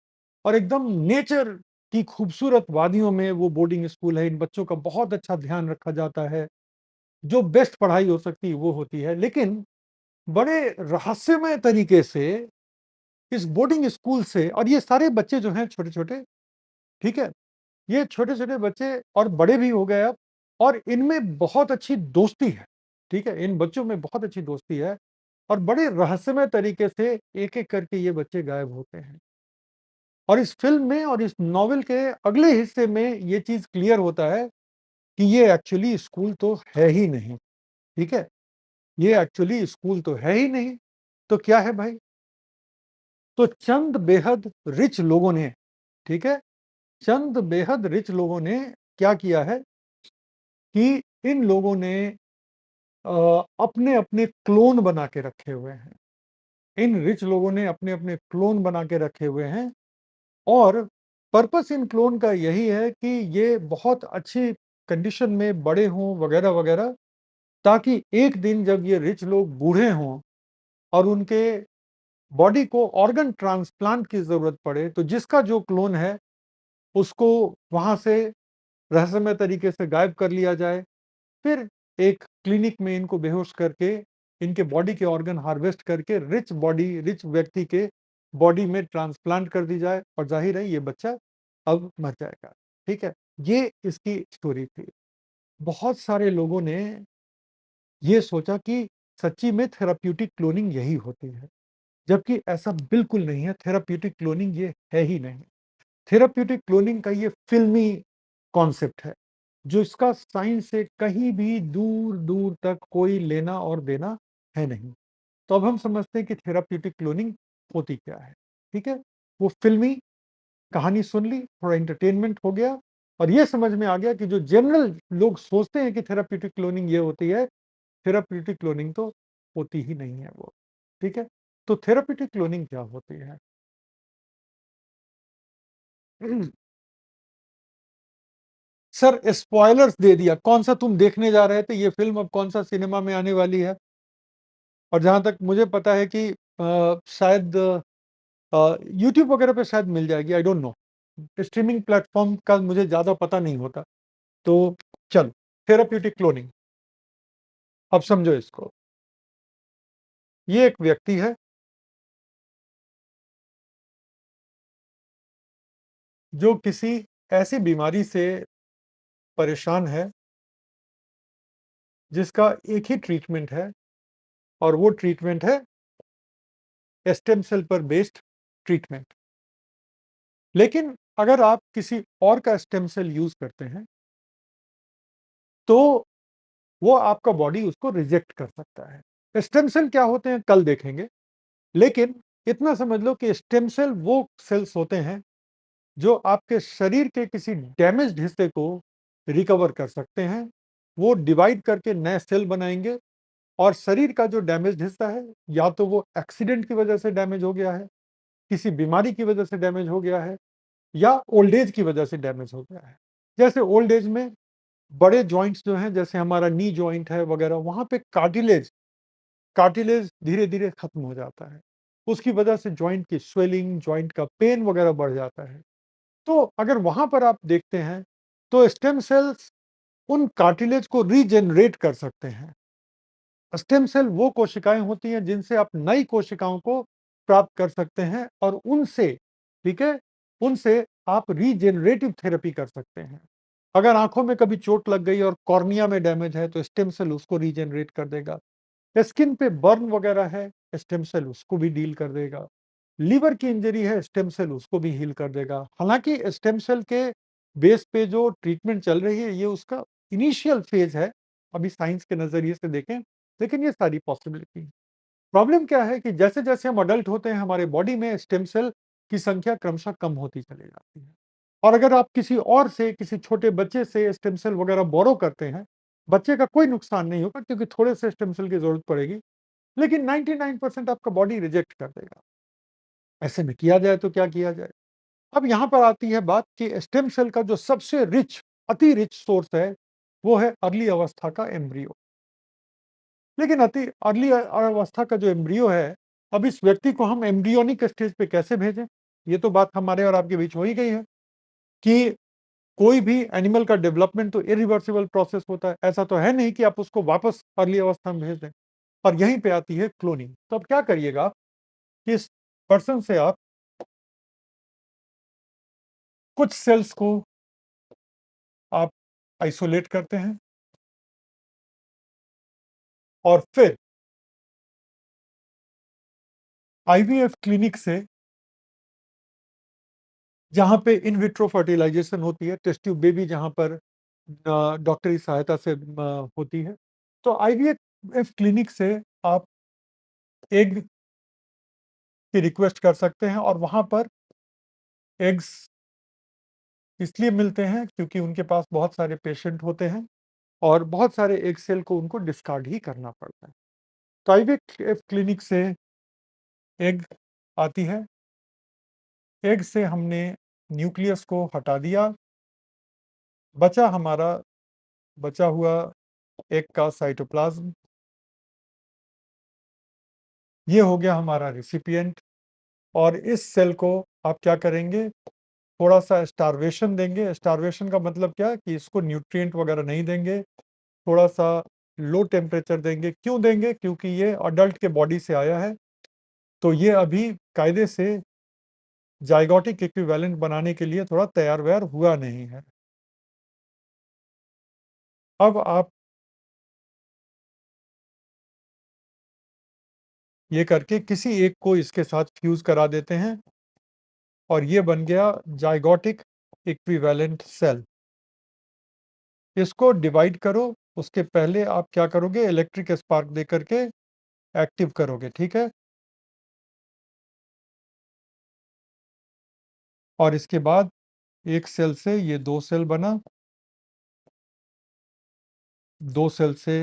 और एकदम नेचर की खूबसूरत वादियों में वो बोर्डिंग स्कूल है। इन बच्चों का बहुत अच्छा ध्यान रखा जाता है, जो बेस्ट पढ़ाई हो सकती है वो होती है। लेकिन बड़े रहस्यमय तरीके से इस बोर्डिंग स्कूल से और ये सारे बच्चे जो हैं छोटे-छोटे, ठीक है? ये छोटे-छोटे बच्चे और बड़े भी हो गए अब और इनमें बहुत अच्छी दोस्ती है, ठीक है? इन बच्चों में बहुत अच्छी दोस्ती है और बड़े रहस्यमय तरीके से एक-एक करके ये बच्चे गायब होते हैं। और इस फ़िल्म में और इस नॉवेल के अगले हिस्से में ये चीज़ क्लियर होता है कि ये एक्चुअली स्कूल तो है ही नहीं, ठीक है? ये एक्चुअली स्कूल तो है ही नहीं, तो क्या है भाई? तो चंद बेहद रिच लोगों ने, ठीक है? चंद बेहद रिच लोगों ने क्या किया है कि इन लोगों ने अपने-अपने क्लोन बना के रखे हुए हैं। इन रिच लोगों ने अपने-अपने क्लोन बना के रखे हुए हैं और पर्पस इन क्लोन का यही है कि ये बहुत अच्छी कंडीशन में बड़े हों वगैरह-वगैरह, ताकि एक दिन जब ये रिच लोग बूढ़े हों और उनके बॉडी को ऑर्गन ट्रांसप्लांट की ज़रूरत पड़े, तो जिसका जो क्लोन है, उसको वहाँ से रहस्यमय तरीके से गायब कर लिया जाए। फिर एक क्लिनिक में इनको बेहोश करके, इनके बॉडी के ऑर्गन हार्वेस्ट करके रिच व्यक्ति के बॉडी में ट्रांसप्लांट कर दी जाए और ज़ाहिर है ये बच्चा अब मर जाएगा, ठीक है? ये इसकी स्टोरी थी। बहुत सारे लोगों ने ये सोचा कि सच्ची में थेराप्यूटिक क्लोनिंग यही होती है, जबकि ऐसा बिल्कुल नहीं है, थेराप्यूटिक क्लोनिंग ये है ही नहीं। थेराप्यूटिक क्लोनिंग का ये फ़िल्मी कॉन्सेप्ट है, जो इसका साइंस से कहीं भी दूर-दूर तक कोई लेना और देना है नहीं। तो अब हम समझते हैं कि थेराप्यूटिक क्लोनिंग होती क्या है, ठीक है? वो फ़िल्मी कहानी सुन ली, थोड़ा एंटरटेनमेंट हो गया और ये समझ में आ गया कि जो जनरल लोग सोचते हैं कि थेराप्यूटिक क्लोनिंग ये होती है, थेराप्यूटिक क्लोनिंग तो होती ही नहीं है वो, ठीक है? तो थेराप्यूटिक क्लोनिंग क्या होती है? सर स्पॉयलर्स दे दिया, कौन-सा तुम देखने जा रहे थे, ये फ़िल्म अब कौन-सा सिनेमा में आने वाली है और जहाँ तक मुझे पता है कि शायद यूट्यूब वगैरह पे शायद मिल जाएगी, I don't know. Streaming platform का मुझे ज़्यादा पता नहीं होता। तो चलो, थेराप्यूटिक क्लोनिंग, अब समझो इसको। ये एक व्यक्ति है, जो किसी ऐसी बीमारी से परेशान है, जिसका एक ही ट्रीटमेंट है और वो ट्रीटमेंट है स्टेम सेल पर बेस्ड ट्रीटमेंट। लेकिन अगर आप किसी और का स्टेम सेल यूज़ करते हैं, तो वो आपका बॉडी उसको रिजेक्ट कर सकता है। स्टेम सेल क्या होते हैं कल देखेंगे, लेकिन इतना समझ लो कि स्टेम सेल वो सेल्स होते हैं, जो आपके शरीर के किसी डैमेज्ड हिस्से को रिकवर कर सकते हैं। वो डिवाइड करके नए सेल बनाएँगे और शरीर का जो डैमेज्ड हिस्सा है, या तो वो एक्सीडेंट की वजह से डैमेज हो गया है, किसी बीमारी की वजह से डैमेज हो गया है या ओल्ड एज की वजह से डैमेज हो गया है। जैसे ओल्ड एज में बड़े जॉइंट्स जो हैं, जैसे हमारा नी जॉइंट है वगैरह, वहाँ पे कार्टिलेज कार्टिलेज धीरे-धीरे खत्म हो जाता है। उसकी वजह से जॉइंट की स्वेलिंग, जॉइंट का पेन वगैरह बढ़ जाता है। तो अगर वहाँ पर आप देखते हैं, तो स्टेम सेल्स उन कार्टिलेज को रीजेनरेट कर सकते हैं। स्टेम सेल वो कोशिकाएँ होती हैं जिनसे आप नई कोशिकाओं को प्राप्त कर सकते हैं और उनसे, ठीक है? उनसे आप रीजेनरेटिव थेरेपी कर सकते हैं। अगर आँखों में कभी चोट लग गई और कॉर्निया में डैमेज है, तो स्टेम सेल उसको रीजेनरेट कर देगा। स्किन पे बर्न वगैरह है, स्टेम सेल उसको भी डील कर देगा। लीवर की इंजरी है, स्टेम सेल उसको भी हील कर देगा। हालाँकि स्टेम सेल के बेस पे जो ट्रीटमेंट चल रही है, ये उसका इनिशियल फेज़ है, अभी साइंस के नज़रिए से देखें, लेकिन ये सारी पॉसिबिलिटी है। प्रॉब्लम क्या है कि जैसे-जैसे हम अडल्ट होते हैं, हमारे बॉडी में स्टेम सेल की संख्या क्रमशः कम होती चली जाती है। और अगर आप किसी और से, किसी छोटे बच्चे से स्टेम सेल वगैरह बोरो करते हैं, बच्चे का कोई नुकसान नहीं होगा क्योंकि थोड़े से स्टेम सेल की ज़रूरत पड़ेगी। लेकिन 99% आपका बॉडी रिजेक्ट कर देगा। ऐसे में किया जाए तो क्या किया जाए? अब यहाँ पर आती है बात कि स्टेम सेल का जो सबसे अति रिच सोर्स है, वो है अर्ली अवस्था का एम्ब्रियो। लेकिन अति अर्ली अवस्था का जो एम्ब्रियो है, अब इस व्यक्ति को हम एम्ब्रियोनिक स्टेज पे कैसे भेजें? ये तो बात हमारे और आपके बीच हो ही गई है कि कोई भी एनिमल का डेवलपमेंट तो इरिवर्सिबल प्रोसेस होता है। ऐसा तो है नहीं कि आप उसको वापस अर्ली अवस्था में भेज दें। और यहीं पे आती है क्लोनिंग। तो अब क्या करिएगा कि इस पर्सन से आप कुछ सेल्स को आप आइसोलेट करते हैं और फिर आईवीएफ क्लिनिक से जहाँ पे इन विट्रो फर्टिलाइजेशन होती है, टेस्ट ट्यूब बेबी जहाँ पर डॉक्टरी सहायता से होती है, तो आईवीएफ क्लिनिक से आप एग की रिक्वेस्ट कर सकते हैं और वहाँ पर एग्स इसलिए मिलते हैं क्योंकि उनके पास बहुत सारे पेशेंट होते हैं और बहुत सारे एग सेल को उनको डिस्कार्ड ही करना पड़ता है। तो आईवीएफ क्लिनिक से एग आती है, एग से हमने न्यूक्लियस को हटा दिया, बचा हमारा बचा हुआ एग का साइटोप्लाज्म, ये हो गया हमारा रेसिपिएंट। और इस सेल को आप क्या करेंगे, थोड़ा-सा स्टार्वेशन देंगे। स्टार्वेशन का मतलब क्या कि इसको न्यूट्रिएंट वगैरह नहीं देंगे, थोड़ा-सा लो टेम्परेचर देंगे। क्यों देंगे? क्योंकि ये अडल्ट के बॉडी से आया है, तो ये अभी कायदे से ज़ाइगोटिक इक्विवेलेंट बनाने के लिए थोड़ा तैयार-वैयार हुआ नहीं है। अब आप ये करके किसी एक को इसके साथ फ्यूज़ करा देते हैं और ये बन गया ज़ाइगोटिक इक्विवेलेंट सेल। इसको डिवाइड करो, उसके पहले आप क्या करोगे, इलेक्ट्रिक स्पार्क दे करके एक्टिव करोगे, ठीक है? और इसके बाद एक सेल से ये 2 सेल बना, 2 सेल से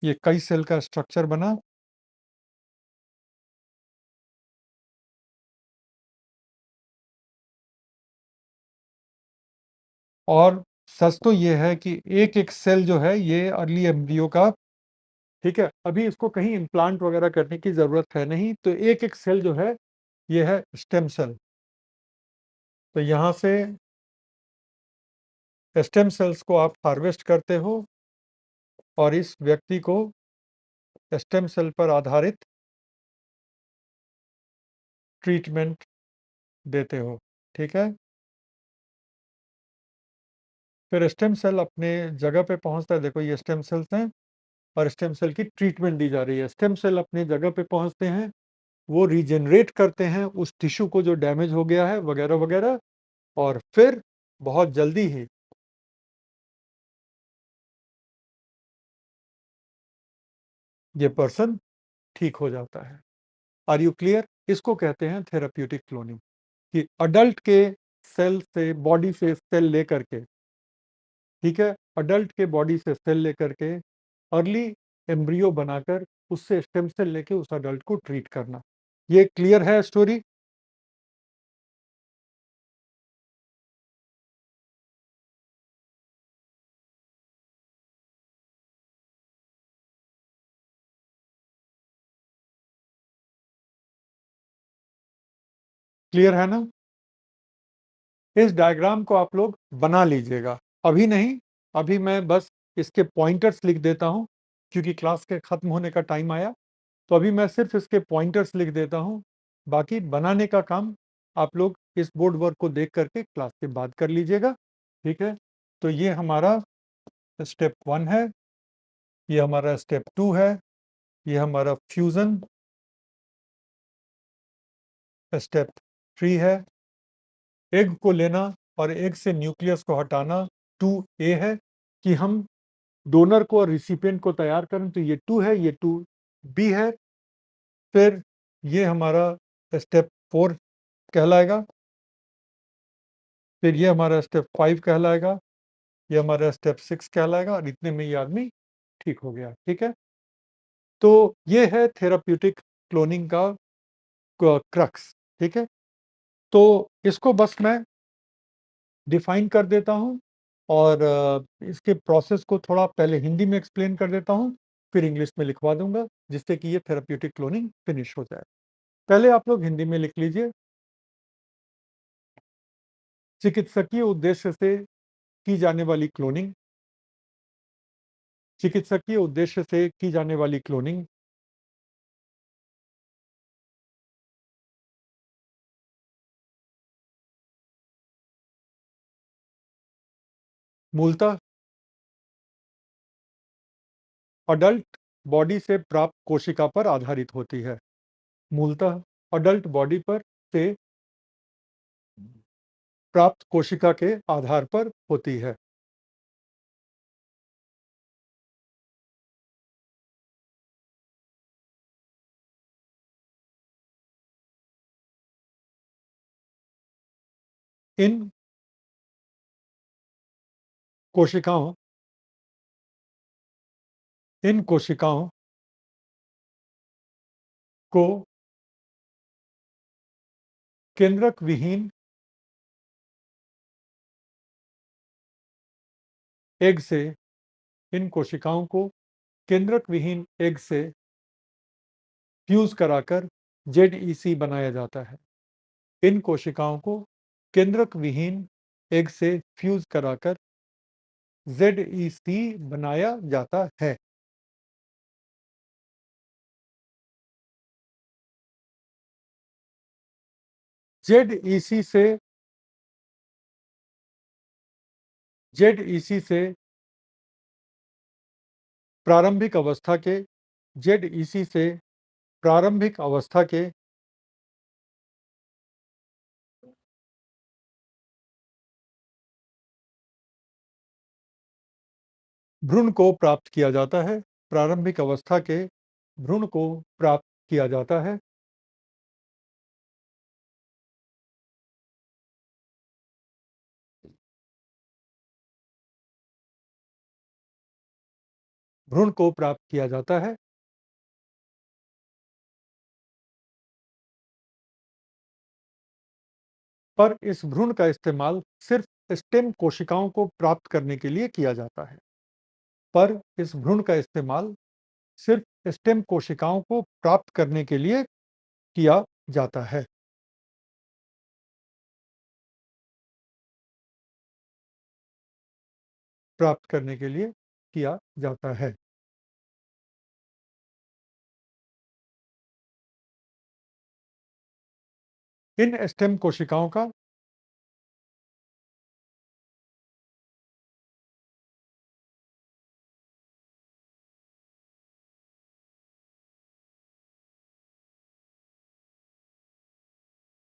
ये कई सेल का स्ट्रक्चर बना। और सच तो ये है कि एक-एक सेल जो है ये अर्ली एम्ब्रियो का, ठीक है? अभी इसको कहीं इम्प्लांट वगैरह करने की ज़रूरत है नहीं, तो एक-एक सेल जो है, ये है स्टेम सेल। तो यहाँ से स्टेम सेल्स को आप हार्वेस्ट करते हो और इस व्यक्ति को स्टेम सेल पर आधारित ट्रीटमेंट देते हो, ठीक है? फिर स्टेम सेल अपने जगह पे पहुँचता है, देखो ये स्टेम सेल्स हैं और स्टेम सेल की ट्रीटमेंट दी जा रही है। स्टेम सेल अपनी जगह पे पहुँचते हैं, वो रीजेनरेट करते हैं उस टिश्यू को जो डैमेज हो गया है वगैरह-वगैरह, और फिर बहुत जल्दी ही ये पर्सन ठीक हो जाता है। Are you clear? इसको कहते हैं थेराप्यूटिक क्लोनिंग, कि अडल्ट के सेल से बॉडी से सेल लेकर के, ठीक है? अडल्ट के बॉडी से सेल लेकर के अर्ली एम्ब्रियो बनाकर उससे स्टेम सेल लेके उस अडल्ट को ट्रीट करना। ये क्लियर है स्टोरी? क्लियर है ना? इस डायग्राम को आप लोग बना लीजिएगा। अभी नहीं, अभी मैं बस इसके पॉइंटर्स लिख देता हूँ, क्योंकि क्लास के खत्म होने का टाइम आया। तो अभी मैं सिर्फ इसके पॉइंटर्स लिख देता हूँ, बाकी बनाने का काम आप लोग इस बोर्ड वर्क को देख करके क्लास के बाद कर लीजिएगा, ठीक है? तो ये हमारा स्टेप 1 है, ये हमारा स्टेप 2 है, ये हमारा फ्यूज़न स्टेप 3 है, एग को लेना और एग से न्यूक्लियस को हटाना 2A है, कि हम डोनर को और रिसिपिएंट को तैयार करें, तो ये 2 है, ये 2B है। फिर ये हमारा स्टेप 4 कहलाएगा, फिर ये हमारा स्टेप 5 कहलाएगा, ये हमारा स्टेप 6 कहलाएगा और इतने में ये आदमी ठीक हो गया, ठीक है? तो ये है थेराप्यूटिक क्लोनिंग का क्रक्स, ठीक है? तो इसको बस मैं डिफाइन कर देता हूँ और इसके प्रोसेस को थोड़ा पहले हिंदी में एक्सप्लेन कर देता हूँ, फिर इंग्लिश में लिखवा दूँगा, जिससे कि ये थेराप्यूटिक क्लोनिंग फिनिश हो जाए। पहले आप लोग हिंदी में लिख लीजिए। चिकित्सकीय उद्देश्य से की जाने वाली क्लोनिंग, चिकित्सकीय उद्देश्य से की जाने वाली क्लोनिंग मूलतः अडल्ट बॉडी से प्राप्त कोशिका पर आधारित होती है। मूलतः अडल्ट बॉडी पर से प्राप्त कोशिका के आधार पर होती है। इन कोशिकाओं इन कोशिकाओं को केंद्रक विहीन एग से इन कोशिकाओं को केंद्रक विहीन एग से फ्यूज कराकर जेडईसी बनाया जाता है। इन कोशिकाओं को केंद्रक विहीन एग से फ्यूज कराकर जेडईसी बनाया जाता है। जेडईसी से जेडईसी से प्रारंभिक अवस्था के जेडईसी से प्रारंभिक अवस्था के भ्रूण को प्राप्त किया जाता है। प्रारंभिक अवस्था के भ्रूण को प्राप्त किया जाता है। भ्रूण को प्राप्त किया जाता है। पर इस भ्रूण का इस्तेमाल सिर्फ स्टेम कोशिकाओं को प्राप्त करने के लिए किया जाता है। पर इस भ्रूण का इस्तेमाल सिर्फ स्टेम कोशिकाओं को प्राप्त करने के लिए किया जाता है। प्राप्त करने के लिए किया जाता है। इन स्टेम कोशिकाओं का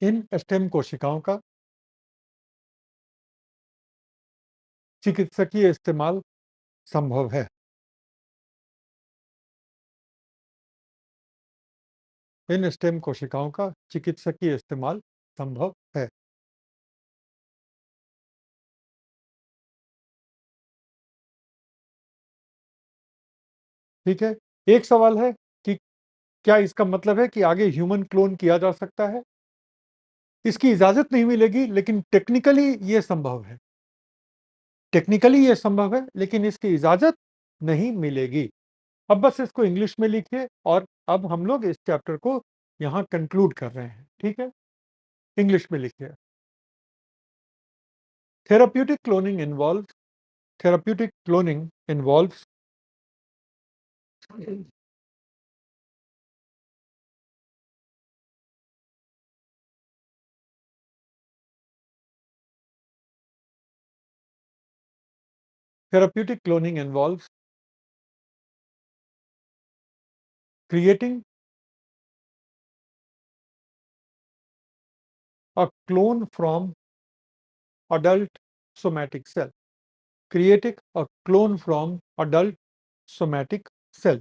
इन स्टेम कोशिकाओं का चिकित्सकीय इस्तेमाल संभव है। इन स्टेम कोशिकाओं का चिकित्सकीय इस्तेमाल संभव है। ठीक है। एक सवाल है कि क्या इसका मतलब है कि आगे ह्यूमन क्लोन किया जा सकता है? इसकी इजाज़त नहीं मिलेगी, लेकिन टेक्निकली ये संभव है। टेक्निकली ये संभव है, लेकिन इसकी इजाज़त नहीं मिलेगी। अब बस इसको इंग्लिश में लिखिए और अब हम लोग इस चैप्टर को यहाँ कंक्लूड कर रहे हैं, ठीक है? इंग्लिश में लिखिए। Therapeutic cloning involves therapeutic cloning involves therapeutic cloning involves creating a clone from adult somatic cell. Creating a clone from adult somatic cell.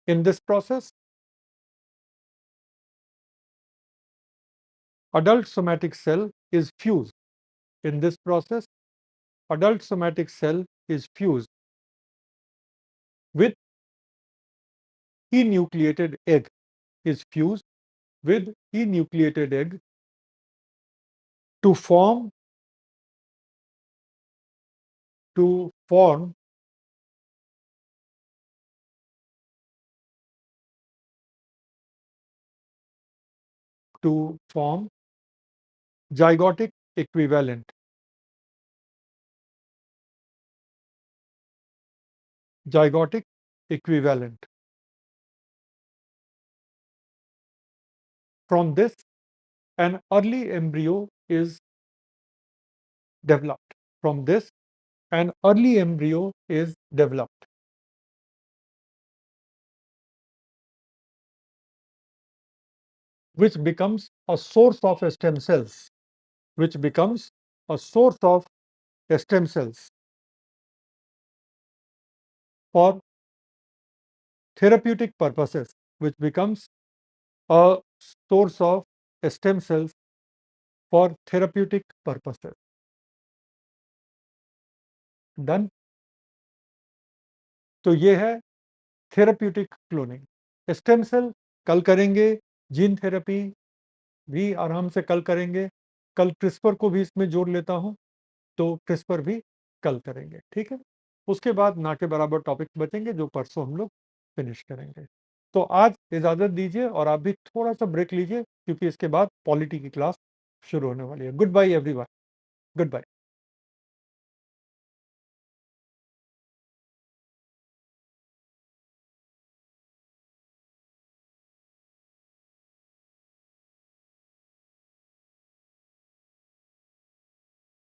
In this process, adult somatic cell is fused. In this process, adult somatic cell is fused with enucleated egg is fused with enucleated egg to form to form zygotic equivalent. Zygotic equivalent. From this, an early embryo is developed. From this, an early embryo is developed. Which becomes a source of stem cells. Which becomes a source of stem cells for therapeutic purposes, which becomes a source of stem cells for therapeutic purposes. Done? तो ये है therapeutic cloning. Stem cell कल करेंगे, gene therapy भी आराम से कल करेंगे। कल क्रिस्पर को भी इसमें जोड़ लेता हूँ, तो क्रिस्पर भी कल करेंगे, ठीक है? उसके बाद ना के बराबर टॉपिक बचेंगे जो परसों हम लोग फिनिश करेंगे। तो आज इजाज़त दीजिए और आप भी थोड़ा-सा ब्रेक लीजिए क्योंकि इसके बाद पॉलिटी की क्लास शुरू होने वाली है। Goodbye everyone. Good bye.